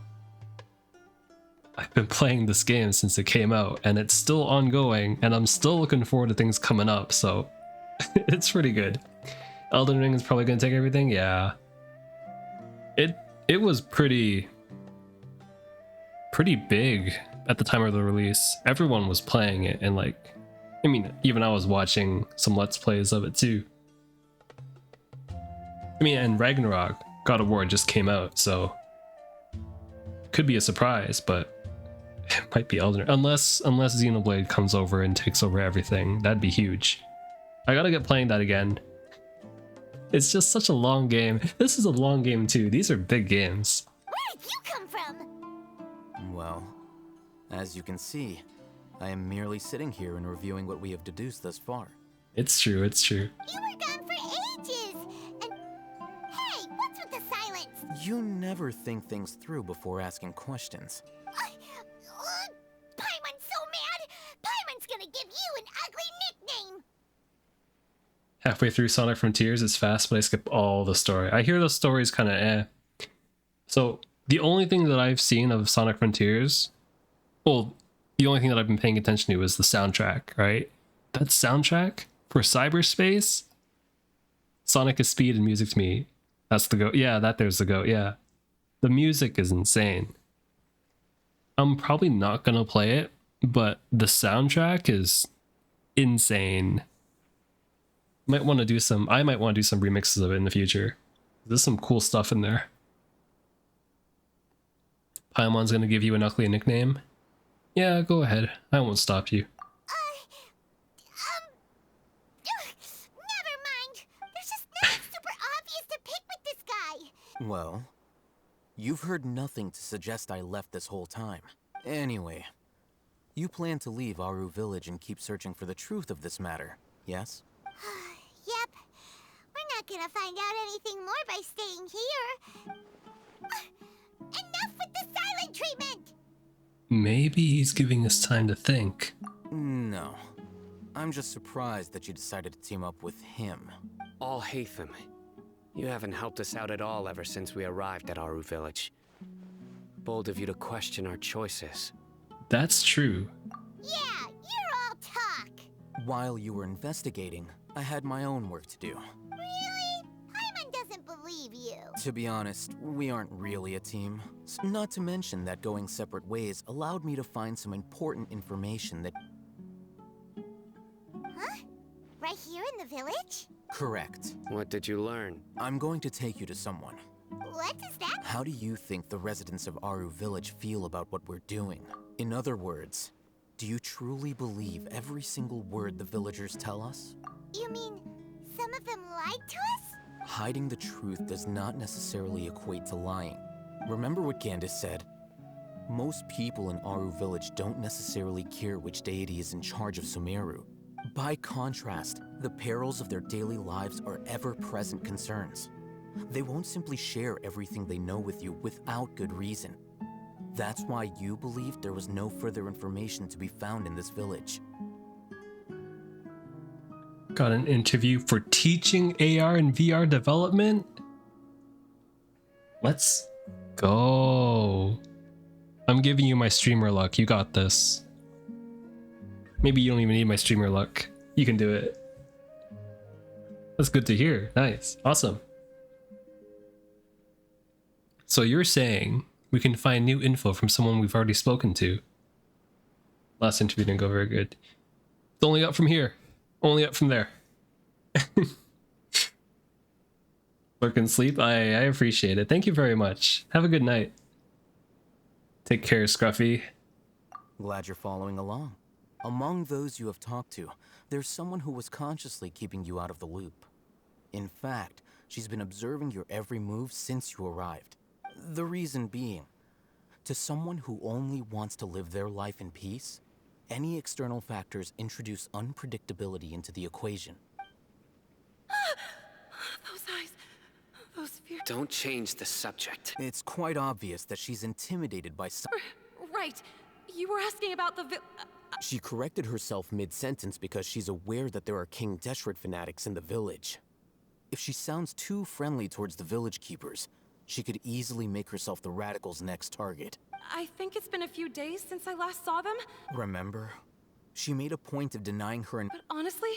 I've been playing this game since it came out and it's still ongoing and I'm still looking forward to things coming up, so it's pretty good. Elden Ring is probably going to take everything, yeah. It was pretty big at the time of the release. Everyone was playing it and like, I mean, even I was watching some Let's Plays of it too. I mean, and Ragnarok, God of War just came out, so could be a surprise, but it might be Elden Ring. Unless Xenoblade comes over and takes over everything, that'd be huge. I gotta get playing that again. It's just such a long game. This is a long game too. These are big games. Where did you come from? Well, as you can see, I am merely sitting here and reviewing what we have deduced thus far. It's true, it's true. You were gone for ages! And... Hey, what's with the silence? You never think things through before asking questions. Paimon's so mad! Paimon's gonna give you an ugly nickname! Halfway through Sonic Frontiers, it's fast, but I skip all the story. I hear the story's kind of eh. So, the only thing that I've seen of Sonic Frontiers, well, the only thing that I've been paying attention to is the soundtrack, right? That soundtrack for cyberspace? Sonic is speed and music to me. That's the goat. Yeah, there's the goat, yeah. The music is insane. I'm probably not gonna play it, but the soundtrack is insane. I might want to do some remixes of it in the future. There's some cool stuff in there. Paimon's gonna give you an ugly nickname. Yeah, go ahead. I won't stop you. Never mind. There's just nothing super obvious to pick with this guy. Well, you've heard nothing to suggest I left this whole time. Anyway, you plan to leave Aru Village and keep searching for the truth of this matter, yes? Yep. We're not gonna find out anything more by staying here. Enough with the silent treatment! Maybe he's giving us time to think. No. I'm just surprised that you decided to team up with him. Alhaitham, you haven't helped us out at all ever since we arrived at Aru Village. Bold of you to question our choices. That's true. Yeah, you're all talk. While you were investigating, I had my own work to do. Really? Paimon doesn't believe you. To be honest, we aren't really a team. Not to mention that going separate ways allowed me to find some important information that... Huh? Right here in the village? Correct. What did you learn? I'm going to take you to someone. What is that? How do you think the residents of Aru Village feel about what we're doing? In other words, do you truly believe every single word the villagers tell us? You mean some of them lied to us? Hiding the truth does not necessarily equate to lying. Remember what Candace said? Most people in Aru Village don't necessarily care which deity is in charge of Sumeru. By contrast, the perils of their daily lives are ever-present concerns. They won't simply share everything they know with you without good reason. That's why you believed there was no further information to be found in this village. Got an interview for teaching AR and VR development? Let's go. I'm giving you my streamer luck. You got this. Maybe you don't even need my streamer luck. You can do it. That's good to hear. Nice. Awesome. So you're saying we can find new info from someone we've already spoken to? Last interview didn't go very good. It's only up from here. Only up from there. Work and sleep? I appreciate it. Thank you very much. Have a good night. Take care, Scruffy. Glad you're following along. Among those you have talked to, there's someone who was consciously keeping you out of the loop. In fact, she's been observing your every move since you arrived. The reason being, to someone who only wants to live their life in peace, any external factors introduce unpredictability into the equation. Those eyes, those fears. Don't change the subject. It's quite obvious that she's intimidated by some— Right. You were asking about the She corrected herself mid-sentence because she's aware that there are King Deshret fanatics in the village. If she sounds too friendly towards the village keepers, she could easily make herself the radicals' next target. I think it's been a few days since I last saw them. Remember? She made a point of denying her and— But honestly,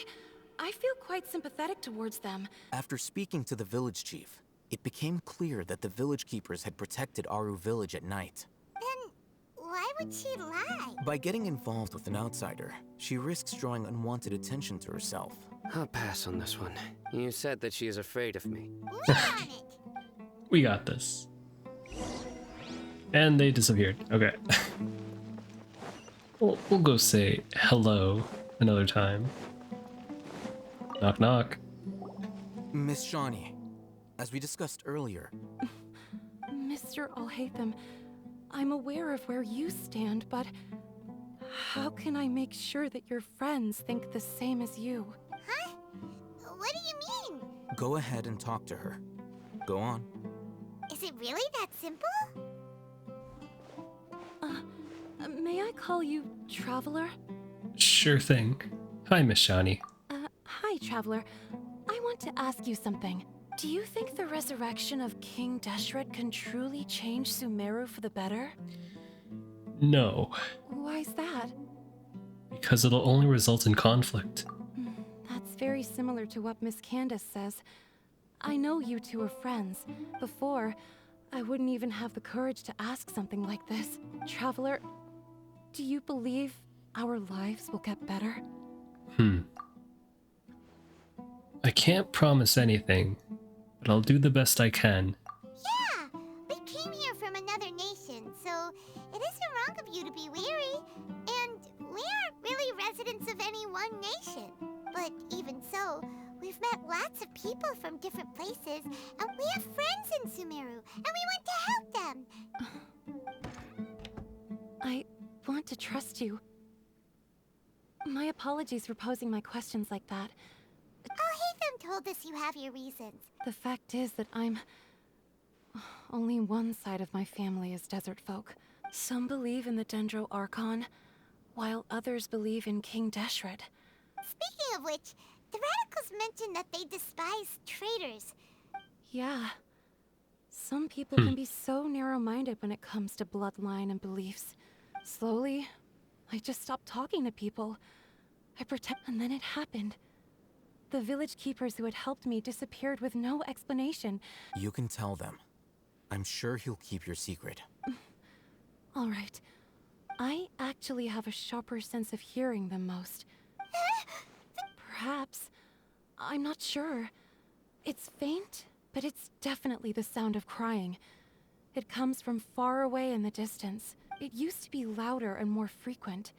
I feel quite sympathetic towards them. After speaking to the village chief, it became clear that the village keepers had protected Aru village at night. Then why would she lie? By getting involved with an outsider, she risks drawing unwanted attention to herself. I'll pass on this one. You said that she is afraid of me. We got this. And they disappeared. Okay. We'll go say hello another time. Knock knock. Miss Shawnee, as we discussed earlier. Mr. Alhaitham, I'm aware of where you stand, but how can I make sure that your friends think the same as you? Huh? What do you mean? Go ahead and talk to her. Go on. Is it really that simple? May I call you Traveler? Sure thing. Hi, Miss Shawnee. Hi, Traveler. I want to ask you something. Do you think the resurrection of King Deshret can truly change Sumeru for the better? No, Why's that? because it'll only result in conflict. That's very similar to what Miss Candace says. I know you two are friends. Before, I wouldn't even have the courage to ask something like this. Traveler, do you believe our lives will get better? I can't promise anything, but I'll do the best I can. Yeah, we came here from another nation, so it isn't wrong of you to be weary. And we aren't really residents of any one nation. But even so, we've met lots of people from different places, and we have friends in Sumeru, and we want to help them. I want to trust you. My apologies for posing my questions like that. Alhaitham told us you have your reasons. The fact is that only one side of my family is desert folk. Some believe in the Dendro Archon, while others believe in King Deshret. Speaking of which, the radicals mentioned that they despise traitors. Yeah. Some people can be so narrow-minded when it comes to bloodline and beliefs. Slowly, I just stopped talking to people. And then it happened. The village keepers who had helped me disappeared with no explanation. You can tell them. I'm sure he'll keep your secret. All right. I actually have a sharper sense of hearing than most. Perhaps. I'm not sure. It's faint, but it's definitely the sound of crying. It comes from far away in the distance. It used to be louder and more frequent.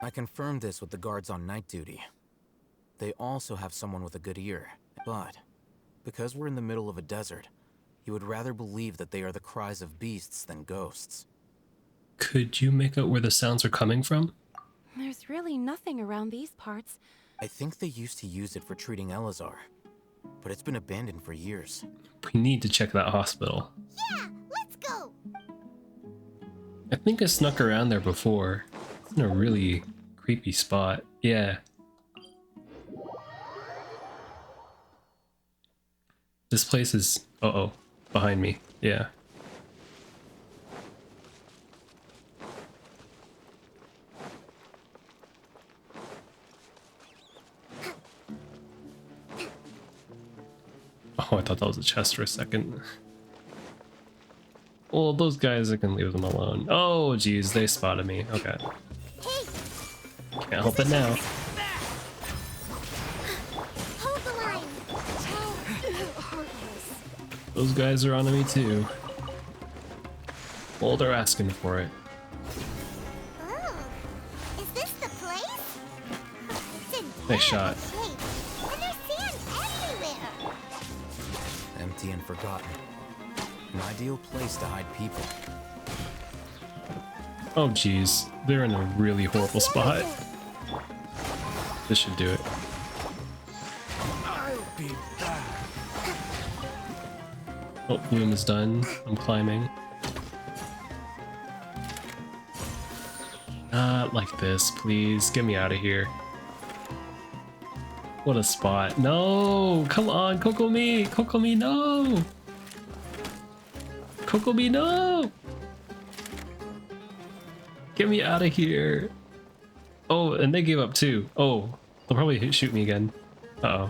I confirmed this with the guards on night duty. They also have someone with a good ear, but because we're in the middle of a desert, you would rather believe that they are the cries of beasts than ghosts. Could you make out where the sounds are coming from? There's really nothing around these parts. I think they used to use it for treating Elazar, but it's been abandoned for years. We need to check that hospital. Yeah, let's go! I think I snuck around there before. It's in a really creepy spot. Yeah. This place is... Uh-oh. Behind me. Yeah. Oh, I thought that was a chest for a second. Well, those guys, I can leave them alone. Oh, geez, they spotted me. Okay. Can't help it now. Hold the line. Those guys are on me too. Well, they're asking for it. Oh, is this the place? It's in Nice shot. shape. And there's sand everywhere. Empty and forgotten. An ideal place to hide people. Oh, geez. They're in a really horrible spot. This should do it. I'll be back. Oh, bloom is done. I'm climbing. Not like this, please. Get me out of here. What a spot. No! Come on, Kokomi! Kokomi, no! Kokomi, no! Get me out of here. Oh, and they gave up too. Oh, they'll probably shoot me again. Uh-oh.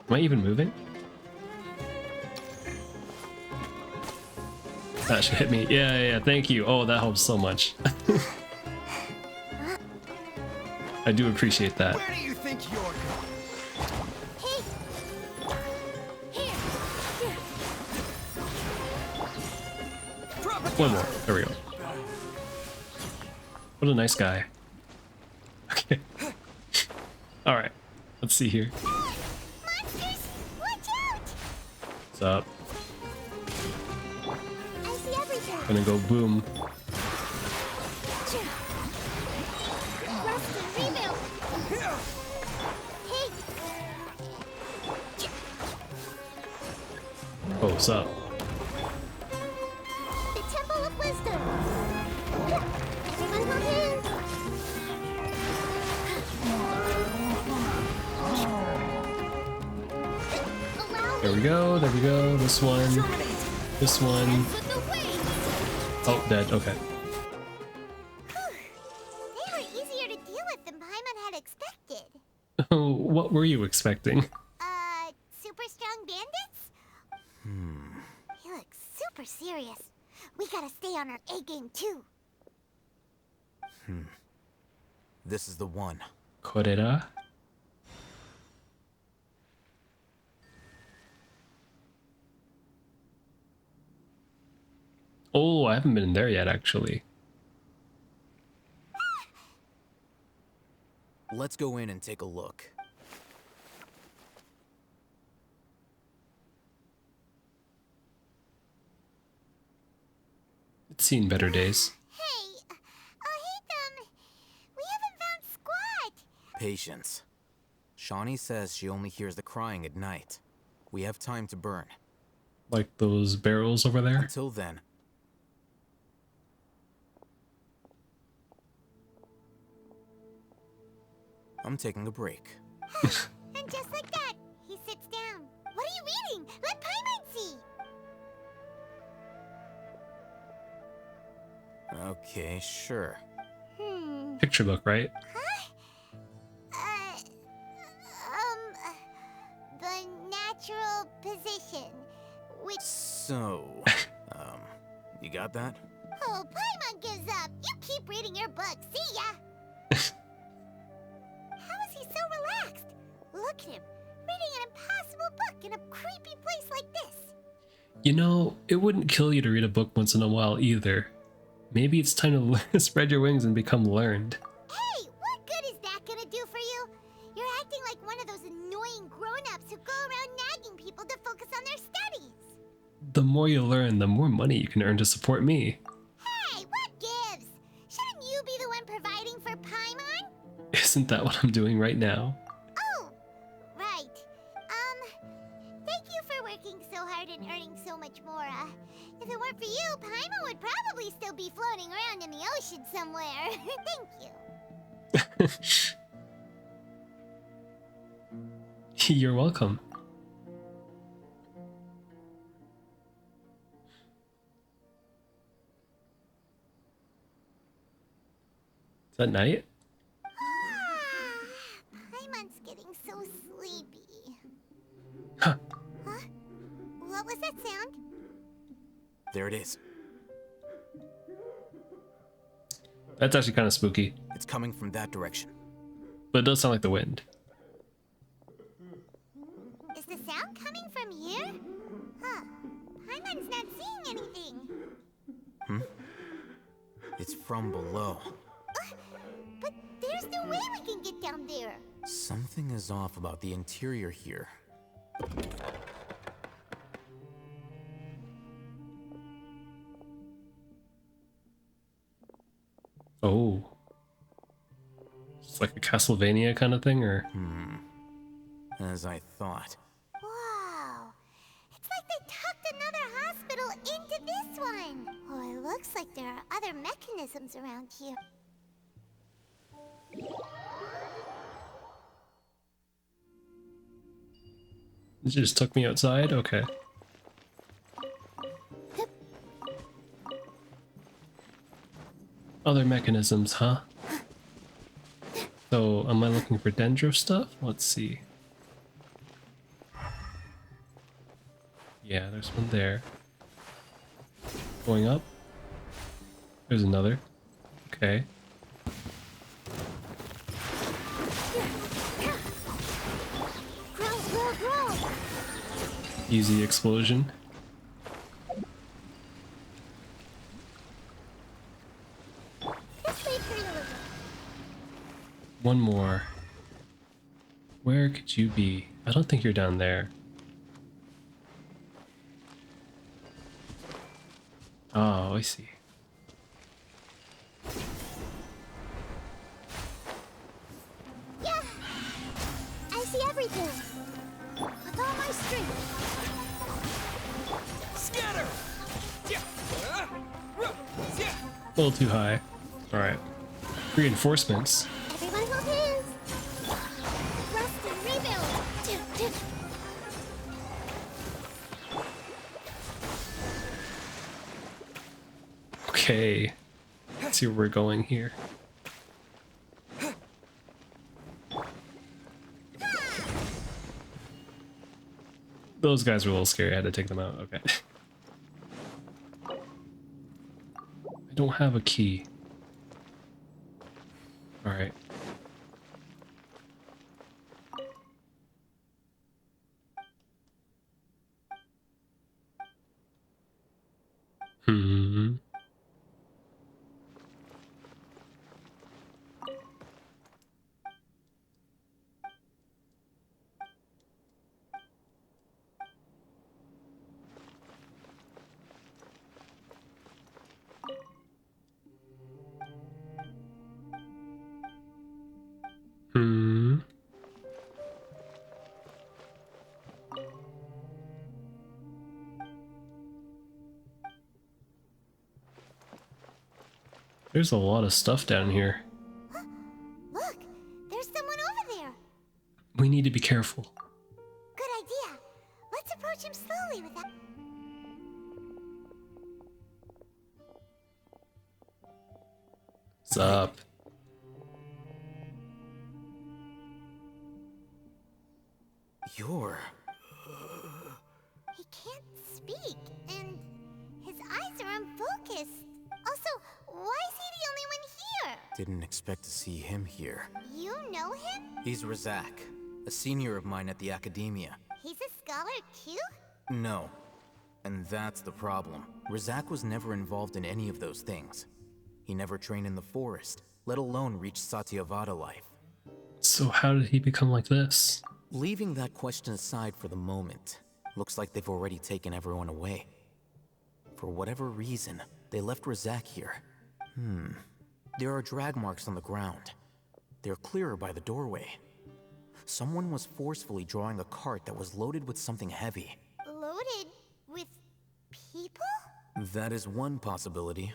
Am I even moving? That should hit me. Yeah, thank you. Oh, that helps so much. I do appreciate that. Where do you think you're going? One more. There we go. What a nice guy. Okay. Alright. Let's see here. Monsters, watch out! What's up? I see everything. Gonna go boom. Rusty, rebuild. Hey. Oh, what's up? The Temple of Wisdom. Everyone hold hands. There we go, there we go. This one. This one. Oh, dead. Okay. They were easier to deal with than Paimon had expected. What were you expecting? Super strong bandits? He looks super serious. We gotta stay on our A game too. This is the one. Korera? Oh, I haven't been there yet, actually. Let's go in and take a look. It's seen better days. Hey, we haven't found squat. Patience. Shawnee says she only hears the crying at night. We have time to burn. Like those barrels over there? Until then. I'm taking a break. And just like that, he sits down. What are you reading? Let Paimon see. Okay, sure. Picture book, right? The natural position, which... So, you got that? Oh, Paimon gives up. You keep reading your book. See ya. How is he so relaxed? Look at him, reading an impossible book in a creepy place like this. You know, it wouldn't kill you to read a book once in a while either. Maybe it's time to spread your wings and become learned. Hey, what good is that gonna do for you? You're acting like one of those annoying grown-ups who go around nagging people to focus on their studies. The more you learn, the more money you can earn to support me. Hey, what gives? Shouldn't you be the one providing for Paimon? Isn't that what I'm doing right now? Oh, right. Thank you for working so hard and earning so much more. If it weren't for you, Paimon would probably still be floating around in the ocean somewhere. Thank you. You're welcome. Is that night? Paimon's getting so sleepy. Huh. Huh? What was that sound? There it is. That's actually kind of spooky. It's coming from that direction. But it does sound like the wind. Is the sound coming from here? Huh. Paimon's not seeing anything. Hmm? It's from below. But there's no way we can get down there. Something is off about the interior here. Oh. It's like a Castlevania kind of thing, or? As I thought. Wow. It's like they tucked another hospital into this one. Oh, it looks like there are other mechanisms around here. It just took me outside? Okay. Other mechanisms, huh? So, am I looking for Dendro stuff? Let's see. Yeah, there's one there. Going up. There's another. Okay. Easy explosion. One more. Where could you be? I don't think you're down there. Oh, I see. Yeah! I see everything. With all my strength. Scatter! A little too high. Alright. Reinforcements. Everyone hold hands. Rest and rebuild. Okay. Let's see where we're going here. Those guys were a little scary. I had to take them out. Okay. I don't have a key. Alright. Hmm. Hmm. There's a lot of stuff down here. Look, there's someone over there. We need to be careful. Good idea. Let's approach him slowly with that. What's up? You're... He can't speak, and his eyes are unfocused. Also, why is he the only one here? Didn't expect to see him here. You know him? He's Razak, a senior of mine at the Academia. He's a scholar too? No. And that's the problem. Razak was never involved in any of those things. He never trained in the forest, let alone reach Satyavada life. So how did he become like this? Leaving that question aside for the moment, looks like they've already taken everyone away. For whatever reason, they left Razak here. There are drag marks on the ground. They're clearer by the doorway. Someone was forcefully drawing a cart that was loaded with something heavy. Loaded with people? That is one possibility.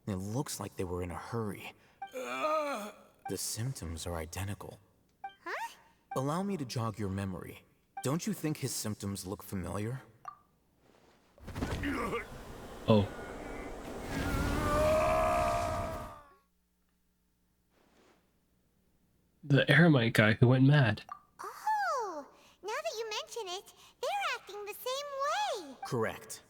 It looks like they were in a hurry. The symptoms are identical. Huh? Allow me to jog your memory. Don't you think his symptoms look familiar? Oh. the Eremite guy who went mad. Oh, now that you mention it, they're acting the same way. Correct.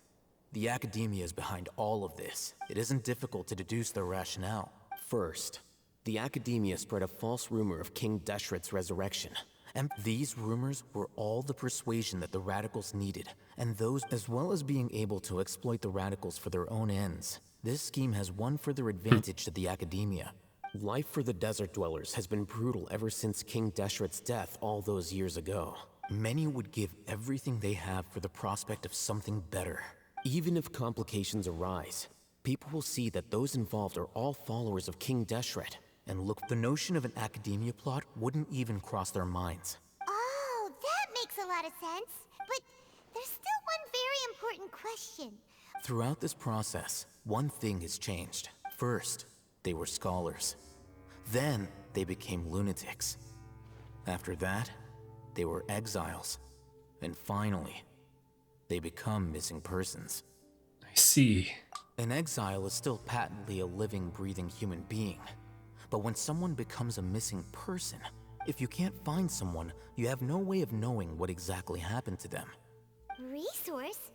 The academia is behind all of this. It isn't difficult to deduce their rationale. First, the academia spread a false rumor of King Deshret's resurrection. And these rumors were all the persuasion that the radicals needed, and those as well as being able to exploit the radicals for their own ends. This scheme has one further advantage to the academia. Life for the desert dwellers has been brutal ever since King Deshret's death all those years ago. Many would give everything they have for the prospect of something better. Even if complications arise, people will see that those involved are all followers of King Deshret, and look, the notion of an academia plot wouldn't even cross their minds. Oh, that makes a lot of sense. But there's still one very important question. Throughout this process, one thing has changed. First, they were scholars. Then, they became lunatics. After that, they were exiles. And finally, they become missing persons. I see. An exile is still patently a living, breathing human being. But when someone becomes a missing person, if you can't find someone, you have no way of knowing what exactly happened to them. Resource?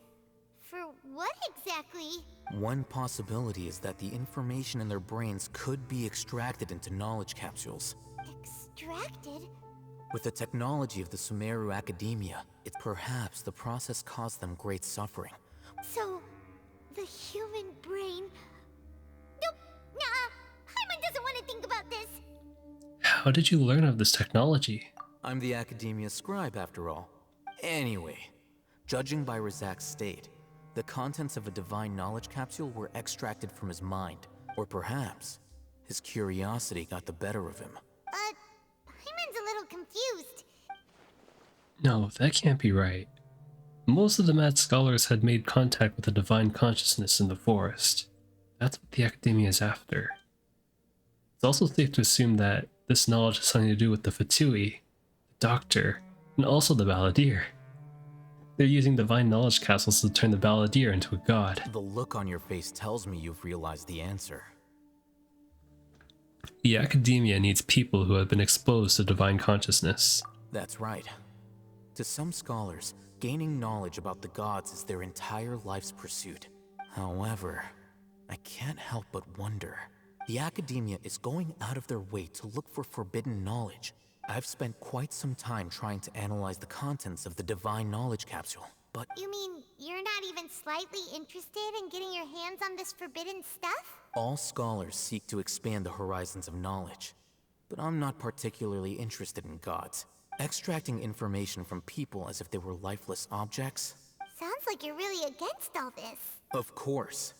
For what exactly? One possibility is that the information in their brains could be extracted into knowledge capsules. Extracted? With the technology of the Sumeru Academia, it's perhaps the process caused them great suffering. So, the human brain... Nope, nah, Paimon doesn't want to think about this. How did you learn of this technology? I'm the Academia scribe, after all. Anyway, judging by Razak's state, the contents of a divine knowledge capsule were extracted from his mind. Or perhaps, his curiosity got the better of him. Paimon's a little confused. No, that can't be right. Most of the mad scholars had made contact with the divine consciousness in the forest. That's what the academia is after. It's also safe to assume that this knowledge has something to do with the Fatui, the Doctor, and also the Balladeer. They're using divine knowledge capsules to turn the Balladeer into a god. The look on your face tells me you've realized the answer. The academia needs people who have been exposed to divine consciousness. That's right. To some scholars, gaining knowledge about the gods is their entire life's pursuit. However, I can't help but wonder. The academia is going out of their way to look for forbidden knowledge. I've spent quite some time trying to analyze the contents of the divine knowledge capsule, but... You mean you're not even slightly interested in getting your hands on this forbidden stuff? All scholars seek to expand the horizons of knowledge, but I'm not particularly interested in gods. Extracting information from people as if they were lifeless objects? Sounds like you're really against all this. Of course.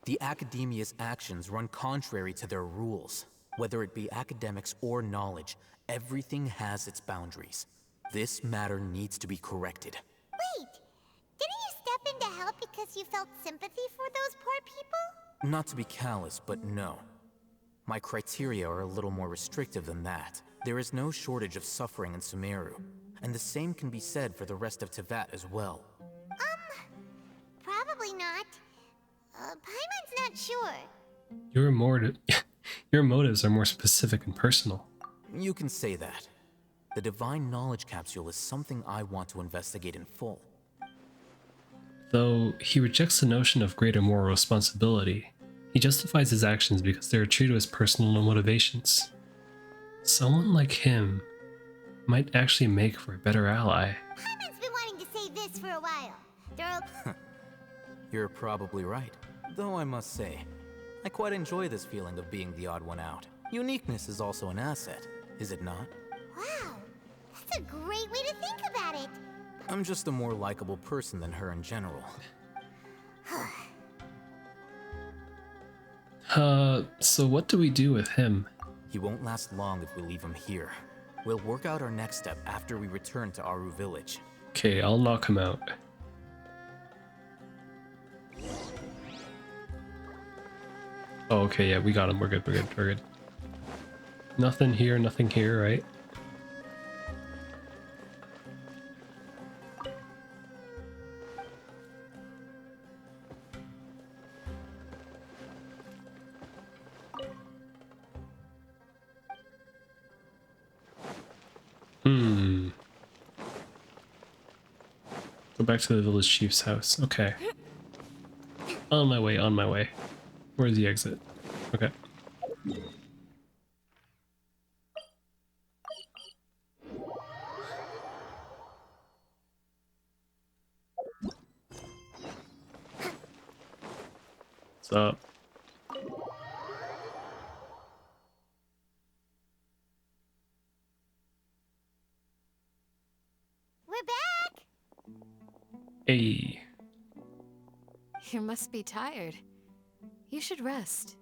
The academia's actions run contrary to their rules. Whether it be academics or knowledge, everything has its boundaries. This matter needs to be corrected. Wait, didn't you step in to help because you felt sympathy for those poor people? Not to be callous, but no. My criteria are a little more restrictive than that. There is no shortage of suffering in Sumeru, and the same can be said for the rest of Teyvat as well. Probably not. Paimon's not sure. Your motives are more specific and personal. You can say that. The divine knowledge capsule is something I want to investigate in full. Though he rejects the notion of greater moral responsibility, he justifies his actions because they are true to his personal motivations. Someone like him might actually make for a better ally. Paimon's been wanting to say this for a while. You're probably right. Though I must say, I quite enjoy this feeling of being the odd one out. Uniqueness is also an asset, is it not? Wow, that's a great way to think about it. I'm just a more likable person than her in general. So what do we do with him? He won't last long if we leave him here. We'll work out our next step after we return to Aru Village. Okay, I'll knock him out. Oh, okay, yeah, we got him. We're good, we're good, we're good. Nothing here, right? Hmm. Go back to the village chief's house. Okay. On my way, on my way. Where's the exit? Okay. What's up? We're back! Hey. You must be tired. You should rest.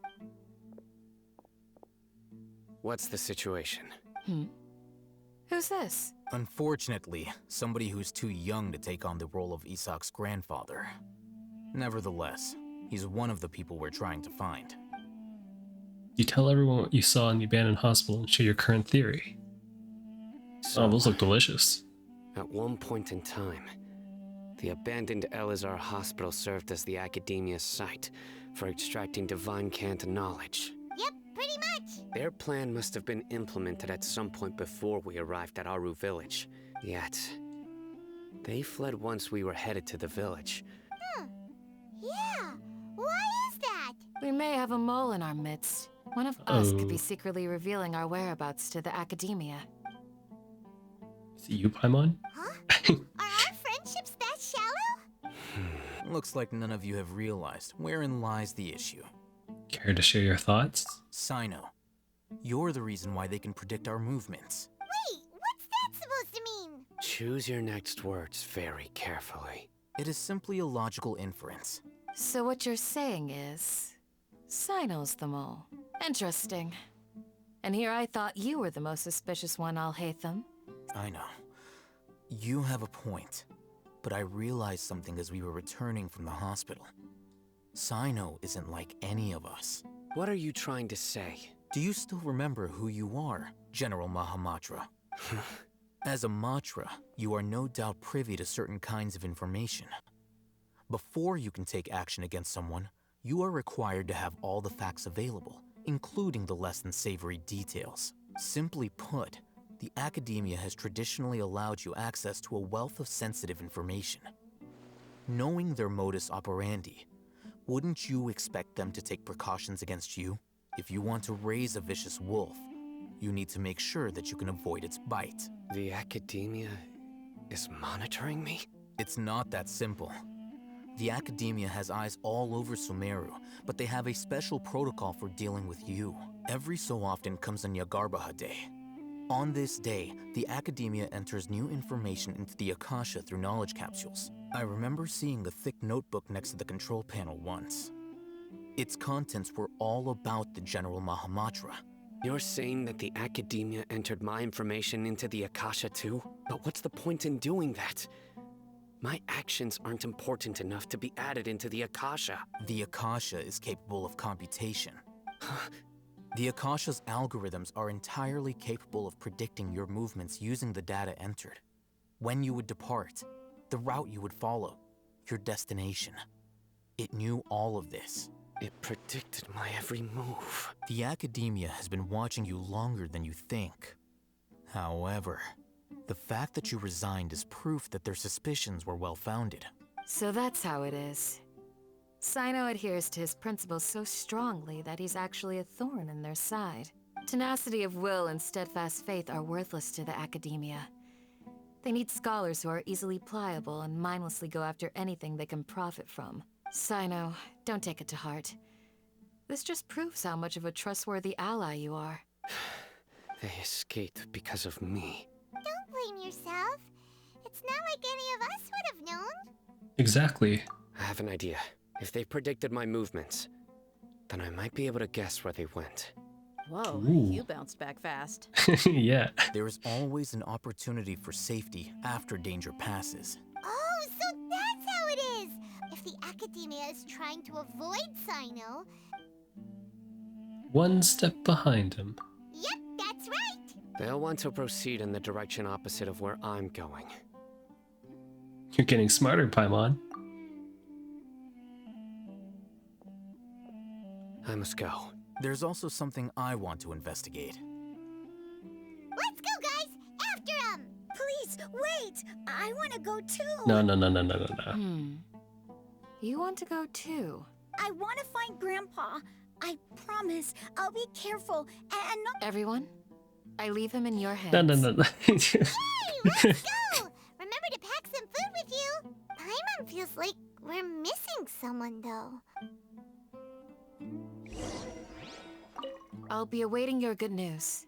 What's the situation? Who's this? Unfortunately, somebody who's too young to take on the role of Isak's grandfather. Nevertheless, he's one of the people we're trying to find. You tell everyone what you saw in the abandoned hospital and share your current theory. So, Oh, those look delicious. At one point in time, the abandoned Elazar hospital served as the academia's site for extracting divine cant knowledge. Yep, pretty much. Their plan must have been implemented at some point before we arrived at Aru village. Yet, they fled once we were headed to the village. Yeah, why is that? We may have a mole in our midst. One of us could be secretly revealing our whereabouts to the academia. Is it you, Paimon? Huh? Are our friendships that shallow? Looks like none of you have realized wherein lies the issue. Care to share your thoughts? Sino, you're the reason why they can predict our movements. Wait, what's that supposed to mean? Choose your next words very carefully. It is simply a logical inference. So what you're saying is... Sino's the mole. Interesting. And here I thought you were the most suspicious one, Alhaitham. I know. You have a point. But I realized something as we were returning from the hospital. Sino isn't like any of us. What are you trying to say? Do you still remember who you are, General Mahamatra? As a Matra, you are no doubt privy to certain kinds of information. Before you can take action against someone, you are required to have all the facts available, including the less than savory details. Simply put, the academia has traditionally allowed you access to a wealth of sensitive information. Knowing their modus operandi, wouldn't you expect them to take precautions against you? If you want to raise a vicious wolf, you need to make sure that you can avoid its bite. The academia is monitoring me? It's not that simple. The academia has eyes all over Sumeru, but they have a special protocol for dealing with you. Every so often comes a Nyagarbaha Day. On this day, the academia enters new information into the Akasha through knowledge capsules. I remember seeing the thick notebook next to the control panel once. Its contents were all about the General Mahamatra. You're saying that the academia entered my information into the Akasha too? But what's the point in doing that? My actions aren't important enough to be added into the Akasha. The Akasha is capable of computation. The Akasha's algorithms are entirely capable of predicting your movements using the data entered. When you would depart, the route you would follow, your destination. It knew all of this. It predicted my every move. The academia has been watching you longer than you think. However, the fact that you resigned is proof that their suspicions were well-founded. So that's how it is. Sino adheres to his principles so strongly that he's actually a thorn in their side. Tenacity of will and steadfast faith are worthless to the academia. They need scholars who are easily pliable and mindlessly go after anything they can profit from. Sino, don't take it to heart. This just proves how much of a trustworthy ally you are. They escaped because of me. Don't blame yourself. It's not like any of us would have known. Exactly. I have an idea. If they predicted my movements, then I might be able to guess where they went. Whoa, Ooh. you bounced back fast. Yeah. There is always an opportunity for safety after danger passes. Oh, so that's how it is! If the academia is trying to avoid Sino... One step behind him. Yep, that's right! They'll want to proceed in the direction opposite of where I'm going. You're getting smarter, Paimon. I must go. There's also something I want to investigate. Let's go, guys! After him! I want to go too. No. You want to go too? I want to find Grandpa. I promise. I'll be careful and not. Everyone, I leave him in your hands. No. Hey, let's go! Remember to pack some food with you. Paimon feels like we're missing someone, though. I'll be awaiting your good news.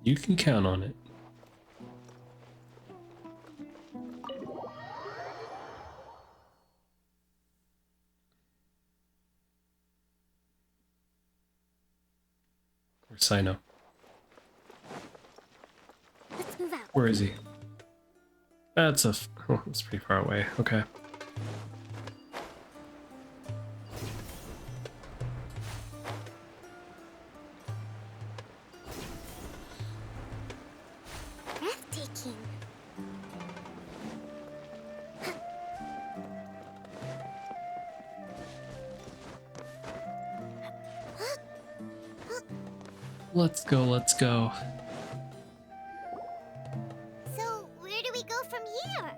You can count on it. Where's Sino? Let's move out. Where is he? That's that's pretty far away. Okay. Breathtaking. Let's go. So, where do we go from here?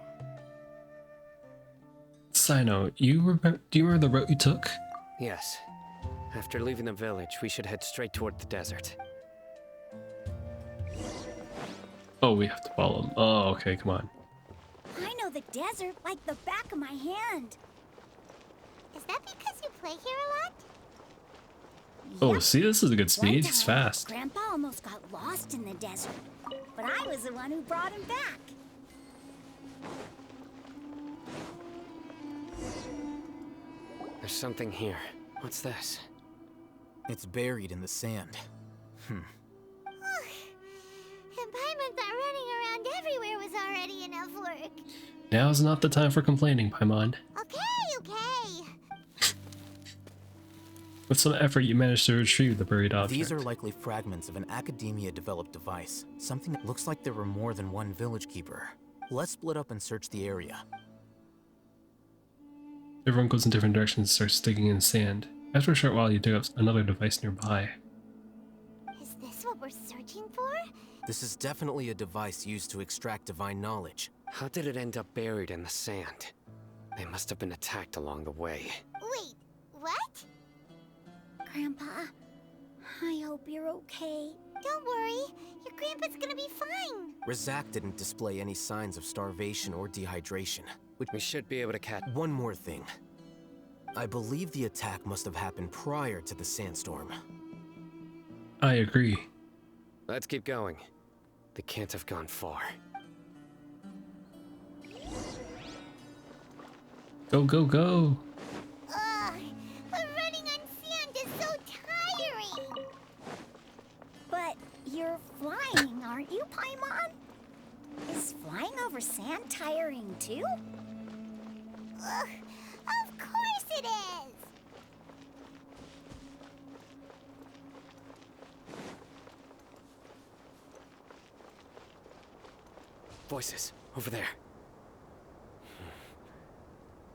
Sino, do you remember the route you took? Yes. After leaving the village, we should head straight toward the desert. Oh, we have to follow him. Oh, okay, come on. I know the desert like the back of my hand. Is that because you play here a lot? Oh, see, this is a good speed. It's fast. Grandpa almost got lost in the desert, but I was the one who brought him back. There's something here. What's this? It's buried in the sand. And Paimon thought running around everywhere was already enough work. Now's not the time for complaining, Paimon. Okay. With some effort, you managed to retrieve the buried object. These are likely fragments of an Academia-developed device. Something that looks like there were more than one village keeper. Let's split up and search the area. Everyone goes in different directions and starts digging in sand. After a short while, you dig up another device nearby. Is this what we're searching for? This is definitely a device used to extract divine knowledge. How did it end up buried in the sand? They must have been attacked along the way. Wait, what? Grandpa, I hope you're okay. Don't worry, your grandpa's gonna be fine. Razak didn't display any signs of starvation or dehydration. We should be able to catch. One more thing. I believe the attack must have happened prior to the sandstorm. I agree. Let's keep going. They can't have gone far. Go, go, go! But running on sand is so tiring. But you're flying, aren't you, Paimon? Is flying over sand tiring too? Of course it is. Voices, over there.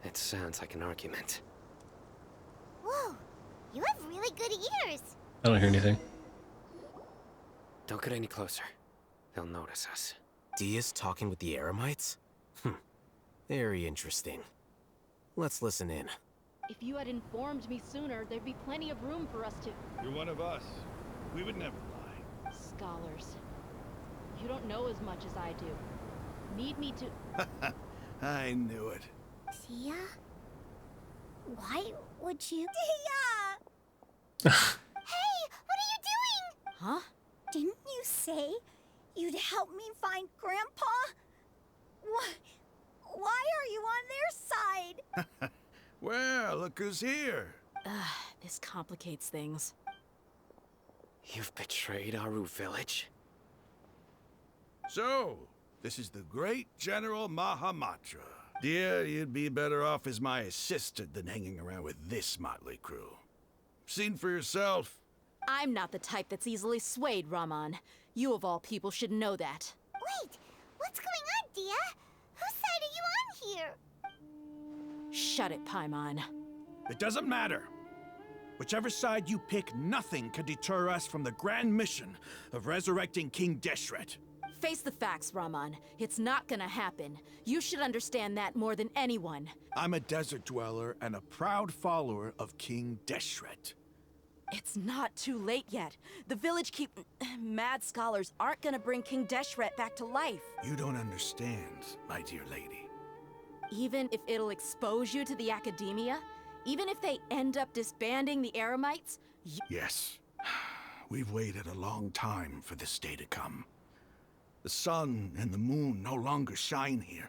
It sounds like an argument. Whoa, you have really good ears. I don't hear anything. Don't get any closer. They'll notice us. Dia's talking with the Eremites? Very interesting. Let's listen in. If you had informed me sooner, there'd be plenty of room for us to... You're one of us. We would never lie. Scholars. You don't know as much as I do. Need me to... I knew it. Dia? Why would you... Dia! Hey, what are you doing? Huh? Didn't you say you'd help me find Grandpa? Why are you on their side? Well, look who's here. This complicates things. You've betrayed Aru village? So, this is the great General Mahamatra. Dia, you'd be better off as my assistant than hanging around with this motley crew. Seen for yourself. I'm not the type that's easily swayed, Raman. You of all people should know that. Wait, what's going on, Dia? Whose side are you on here? Shut it, Paimon. It doesn't matter. Whichever side you pick, nothing can deter us from the grand mission of resurrecting King Deshret. Face the facts, Rahman. It's not gonna happen. You should understand that more than anyone. I'm a desert dweller and a proud follower of King Deshret. It's not too late yet. The village mad scholars aren't gonna bring King Deshret back to life. You don't understand, my dear lady. Even if it'll expose you to the academia? Even if they end up disbanding the Eremites? Yes. We've waited a long time for this day to come. The sun and the moon no longer shine here.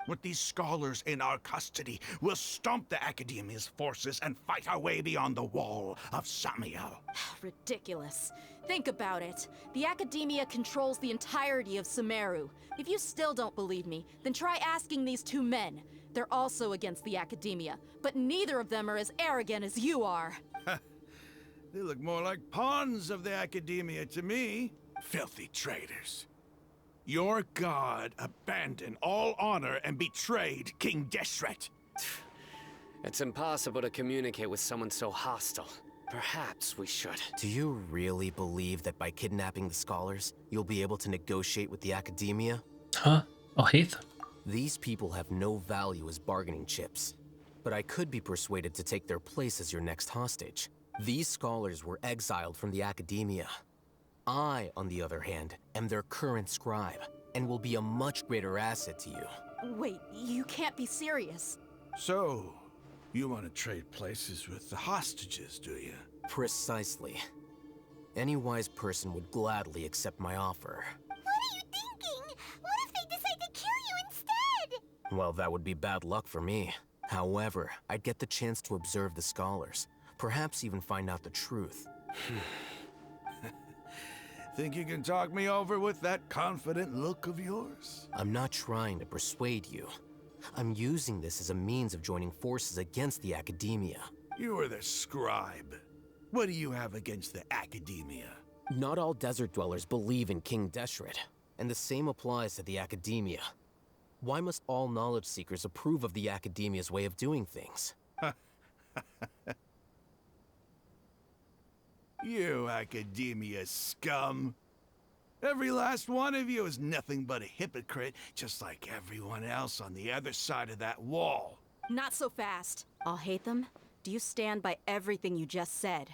With these scholars in our custody, we'll stomp the Academia's forces and fight our way beyond the wall of Samiel. Ridiculous. Think about it. The Academia controls the entirety of Sumeru. If you still don't believe me, then try asking these two men. They're also against the Academia, but neither of them are as arrogant as you are. They look more like pawns of the Academia to me. Filthy traitors. Your god abandoned all honor and betrayed King Deshret. It's impossible to communicate with someone so hostile. Perhaps we should. Do you really believe that by kidnapping the scholars, you'll be able to negotiate with the Academia? Huh? I'll hate them. These people have no value as bargaining chips, but I could be persuaded to take their place as your next hostage. These scholars were exiled from the Academia. I, on the other hand, am their current scribe, and will be a much greater asset to you. Wait, you can't be serious. So, you want to trade places with the hostages, do you? Precisely. Any wise person would gladly accept my offer. What are you thinking? What if they decide to kill you instead? Well, that would be bad luck for me. However, I'd get the chance to observe the scholars, perhaps even find out the truth. Think you can talk me over with that confident look of yours? I'm not trying to persuade you. I'm using this as a means of joining forces against the Academia. You are the scribe. What do you have against the Academia? Not all desert dwellers believe in King Deshret, and the same applies to the Academia. Why must all knowledge seekers approve of the Academia's way of doing things? You Academia scum. Every last one of you is nothing but a hypocrite, just like everyone else on the other side of that wall. Not so fast. I'll hate them. Do you stand by everything you just said?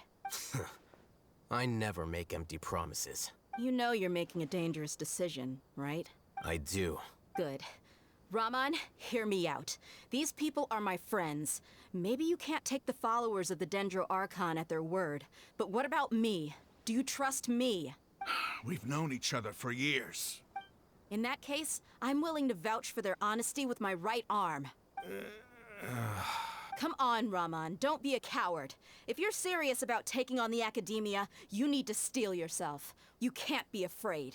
I never make empty promises. You know you're making a dangerous decision, right? I do. Good. Rahman, hear me out. These people are my friends. Maybe you can't take the followers of the Dendro Archon at their word, but what about me? Do you trust me? We've known each other for years. In that case, I'm willing to vouch for their honesty with my right arm. Come on, Rahman, don't be a coward. If you're serious about taking on the Academia, you need to steel yourself. You can't be afraid.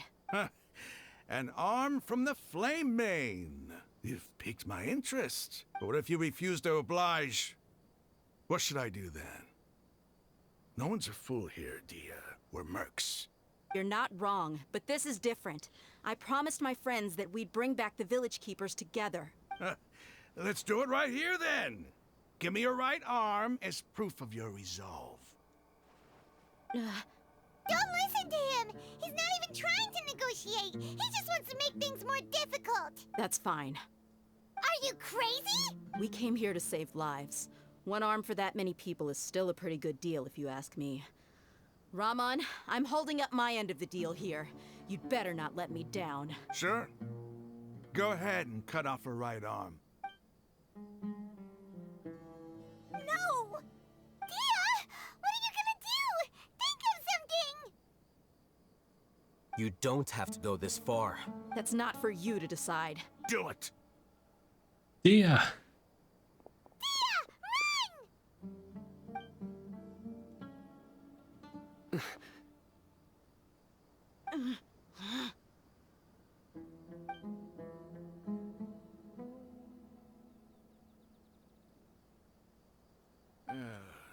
An arm from the Flame Mane. You've piqued my interest. But what if you refuse to oblige? What should I do then? No one's a fool here, Dia. We're mercs. You're not wrong, but this is different. I promised my friends that we'd bring back the village keepers together. Let's do it right here then. Give me your right arm as proof of your resolve. Don't listen to him! He's not even trying to negotiate! He just wants to make things more difficult! That's fine. Are you crazy? We came here to save lives. One arm for that many people is still a pretty good deal, if you ask me. Rahman, I'm holding up my end of the deal here. You'd better not let me down. Sure. Go ahead and cut off her right arm. No! Dia! What are you gonna do? Think of something! You don't have to go this far. That's not for you to decide. Do it! Yeah.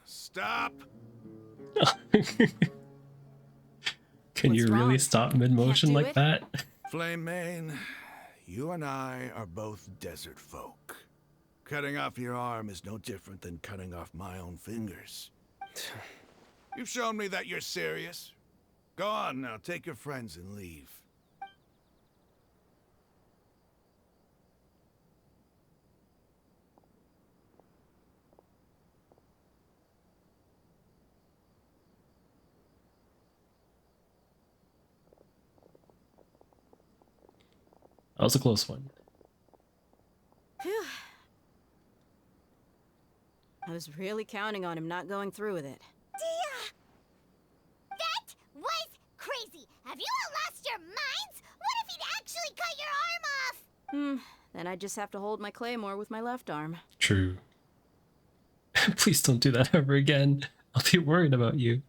Stop! Can you really stop mid-motion like that? Flame Mane, you and I are both desert folk. Cutting off your arm is no different than cutting off my own fingers. You've shown me that you're serious. Go on now, take your friends and leave. That was a close one. Phew. I was really counting on him not going through with it. Dia! That was crazy! Have you all lost your minds? What if he'd actually cut your arm off? Then I'd just have to hold my claymore with my left arm. True. Please don't do that ever again. I'll be worried about you.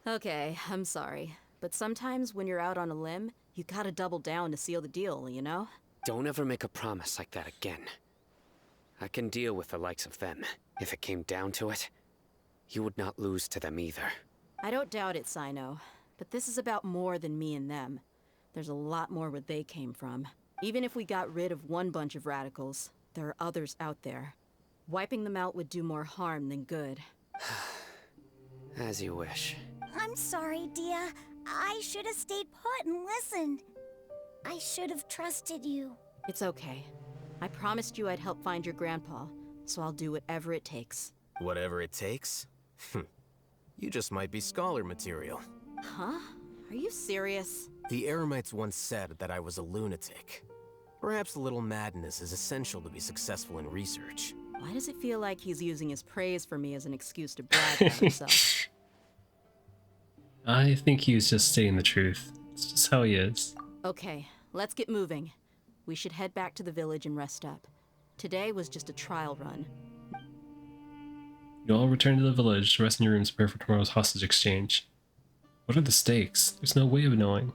Okay, I'm sorry. But sometimes when you're out on a limb, you gotta double down to seal the deal, you know? Don't ever make a promise like that again. I can deal with the likes of them. If it came down to it, you would not lose to them either. I don't doubt it, Sino. But this is about more than me and them. There's a lot more where they came from. Even if we got rid of one bunch of radicals, there are others out there. Wiping them out would do more harm than good. As you wish. I'm sorry, Dia. I should have stayed put and listened. I should have trusted you. It's okay. I promised you I'd help find your grandpa, so I'll do whatever it takes. Whatever it takes? You just might be scholar material. Huh? Are you serious? The Eremites once said that I was a lunatic. Perhaps a little madness is essential to be successful in research. Why does it feel like he's using his praise for me as an excuse to brag about himself? I think he was just saying the truth. It's just how he is. Okay, let's get moving. We should head back to the village and rest up. Today was just a trial run. You all return to the village to rest in your rooms, prepare for tomorrow's hostage exchange. What are the stakes? There's no way of knowing.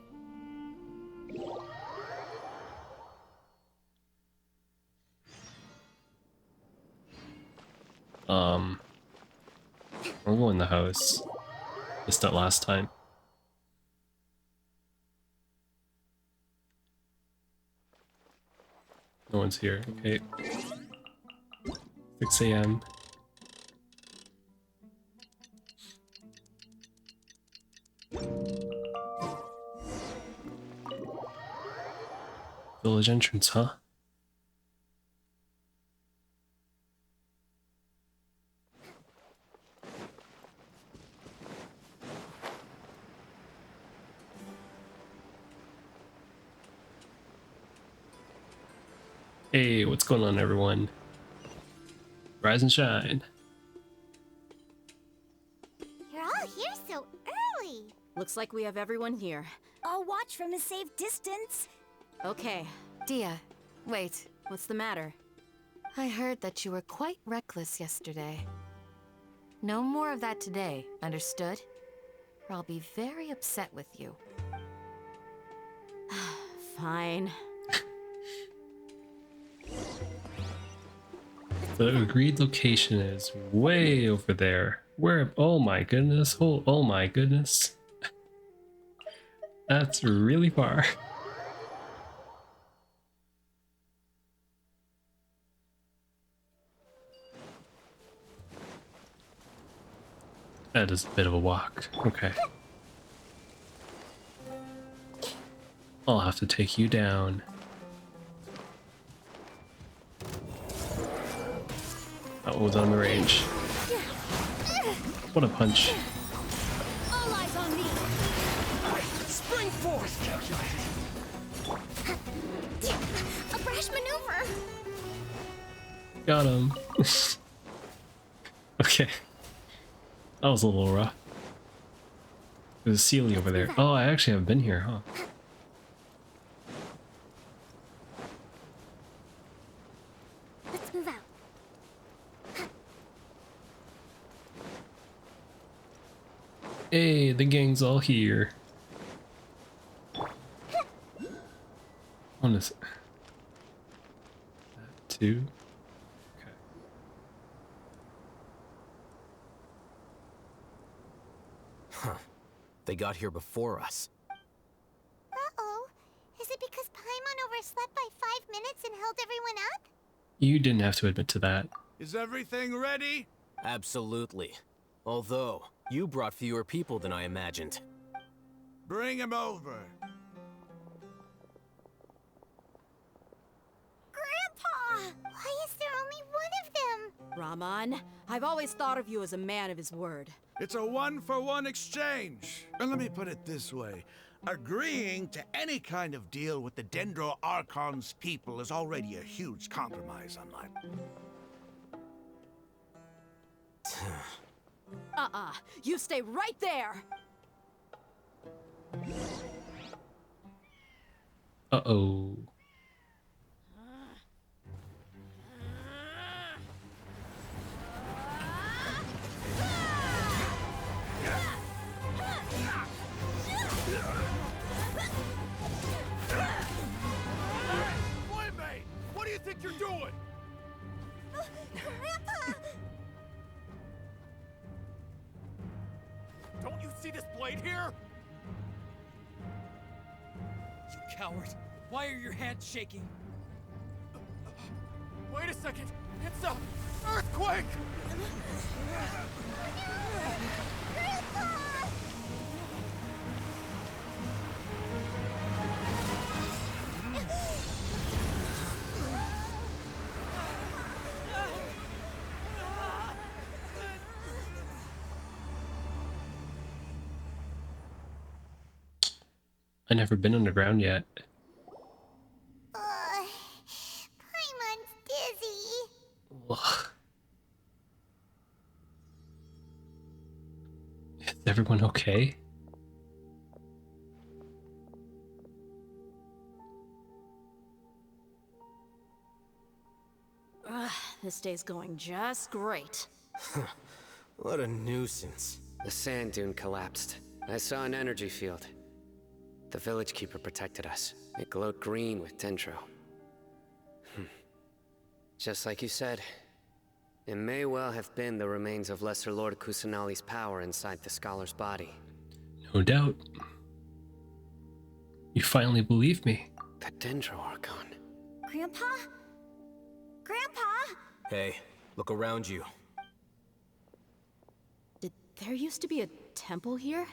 I'll go in the house. Just that last time. No one's here. Okay. 6 a.m. Village entrance, huh? Hey, what's going on, everyone? Rise and shine. You're all here so early. Looks like we have everyone here. I'll watch from a safe distance. Okay. Dia, wait. What's the matter? I heard that you were quite reckless yesterday. No more of that today, understood? Or I'll be very upset with you. Fine. The agreed location is way over there. Where? Oh my goodness. Oh my goodness. That's really far. That is a bit of a walk. Okay. I'll have to take you down. That one was on the range. What a punch. All eyes on me. Spring force! A brash maneuver. Got him. Okay. That was a little rough. There's a Sealy over there. Oh, I actually haven't been here, huh? Let's move out. Hey, the gang's all here. One is that two. Okay. Huh. They got here before us. Uh-oh. Is it because Paimon overslept by 5 minutes and held everyone up? You didn't have to admit to that. Is everything ready? Absolutely. Although, you brought fewer people than I imagined. Bring him over. Grandpa! Why is there only one of them? Rahman, I've always thought of you as a man of his word. It's a one-for-one exchange. And let me put it this way. Agreeing to any kind of deal with the Dendro Archon's people is already a huge compromise on my... You stay right there! Uh-oh. Playmate! What do you think you're doing? Grandpa! Don't you see this blade here? You coward! Why are your hands shaking? Wait a second! It's a earthquake! I've never been underground yet. Paimon's dizzy. Ugh. Is everyone okay? This day's going just great. What a nuisance. The sand dune collapsed. I saw an energy field. The village keeper protected us. It glowed green with dendro. Just like you said, it may well have been the remains of Lesser Lord Kusanali's power inside the scholar's body. No doubt. You finally believe me. The Dendro Archon. Grandpa? Grandpa? Hey, look around you. Did there used to be a temple here?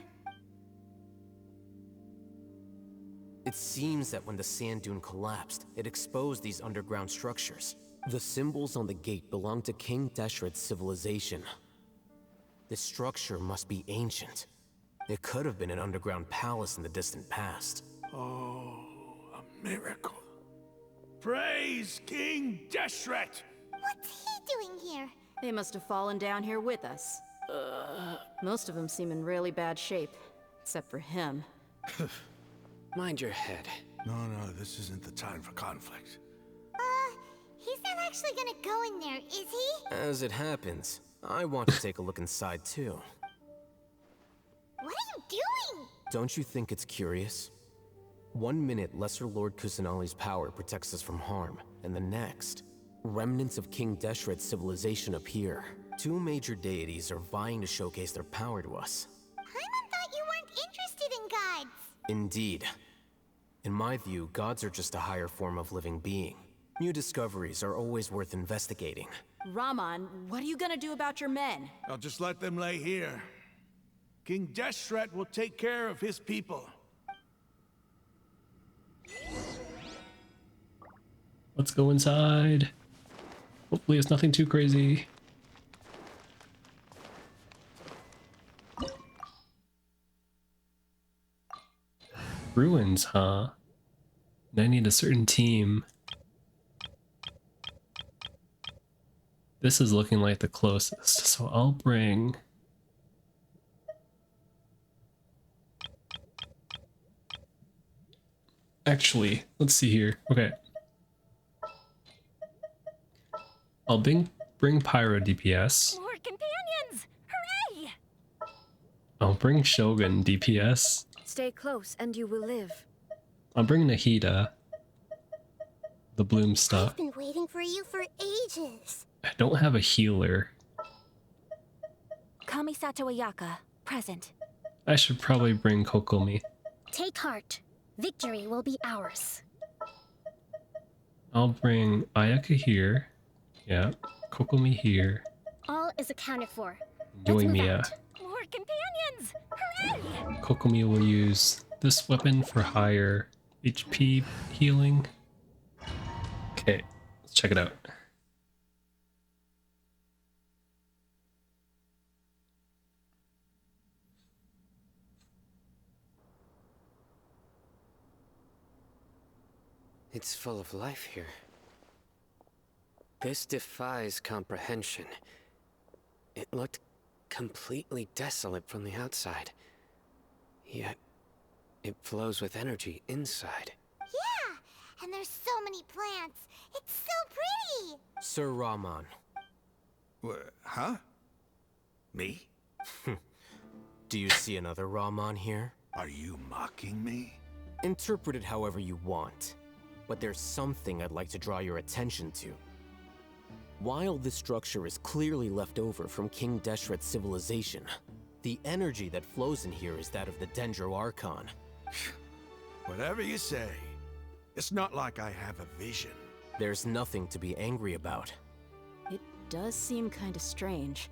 It seems that when the sand dune collapsed, it exposed these underground structures. The symbols on the gate belong to King Deshret's civilization. This structure must be ancient. It could have been an underground palace in the distant past. Oh, a miracle. Praise King Deshret! What's he doing here? They must have fallen down here with us. Most of them seem in really bad shape, except for him. Mind your head. No, this isn't the time for conflict. He's not actually gonna go in there, is he? As it happens, I want to take a look inside too. What are you doing? Don't you think it's curious? 1 minute, Lesser Lord Kusanali's power protects us from harm, and the next, remnants of King Deshret's civilization appear. 2 major deities are vying to showcase their power to us. Paimon thought you weren't interested in gods. Indeed. In my view, gods are just a higher form of living being. New discoveries are always worth investigating. Raman, what are you gonna do about your men? I'll just let them lay here. King Deshret will take care of his people. Let's go inside. Hopefully it's nothing too crazy. Ruins, huh? And I need a certain team. This is looking like the closest, so I'll bring... Actually, let's see here. Okay. I'll bring Pyro DPS. More companions! Hooray! I'll bring Shogun DPS. Stay close and you will live. I'll bring Nahida. The bloom stuff. I've been waiting for you for ages. I don't have a healer. Kamisato Ayaka, present. I should probably bring Kokomi. Take heart. Victory will be ours. I'll bring Ayaka here. Yeah. Kokomi here. All is accounted for. Let's move Yoimiya. out. More companions! Hooray! Kokomi will use this weapon for higher HP healing. Okay, let's check it out. It's full of life here. This defies comprehension. It looked completely desolate from the outside. Yet, it flows with energy inside. Yeah, and there's so many plants. It's so pretty. Sir Rahman. Huh? Me? Do you see another Rahman here? Are you mocking me? Interpret it however you want, but there's something I'd like to draw your attention to. While this structure is clearly left over from King Deshret's civilization, the energy that flows in here is that of the Dendro Archon. Whatever you say. It's not like I have a vision. There's nothing to be angry about. It does seem kind of strange.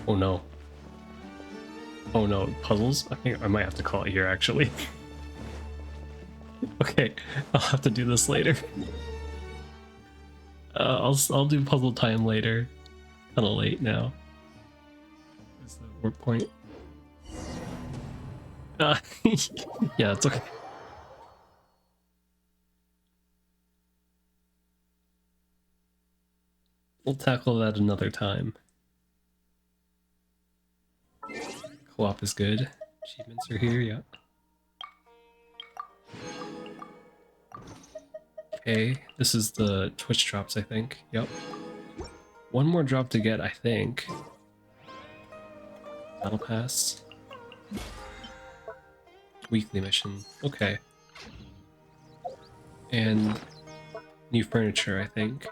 Oh no. Oh no, puzzles? I think I might have to call it here actually. Okay, I'll have to do this later. I'll do puzzle time later. Kinda late now. Is the work point? Yeah, it's okay. We'll tackle that another time. Co-op is good. Achievements are here, yeah. Okay, this is the Twitch drops, I think. Yep. One more drop to get, I think. Battle Pass. Weekly mission. Okay. And new furniture, I think.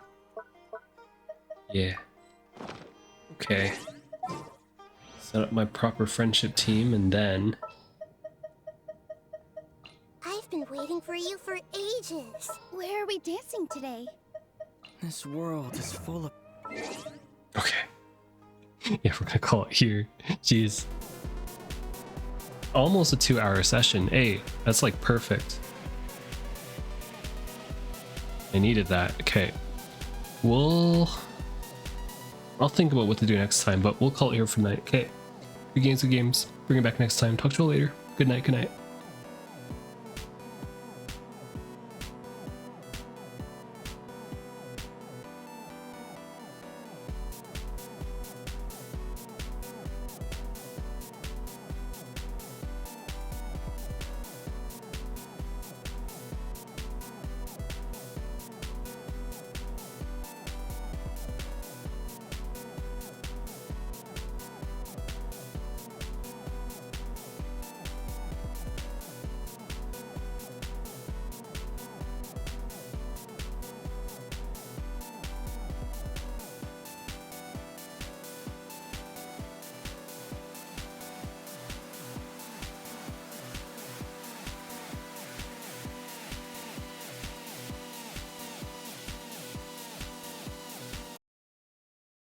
Yeah. Okay. Set up my proper friendship team and then... I've been waiting for you for ages. Where are we dancing today? This world is full of... Okay. Yeah, we're gonna call it here. Jeez. Almost a 2-hour session. Hey, that's like perfect. I needed that. Okay. I'll think about what to do next time, but we'll call it here for tonight. Okay. Good games, good games. Bring it back next time. Talk to you later. Good night, good night.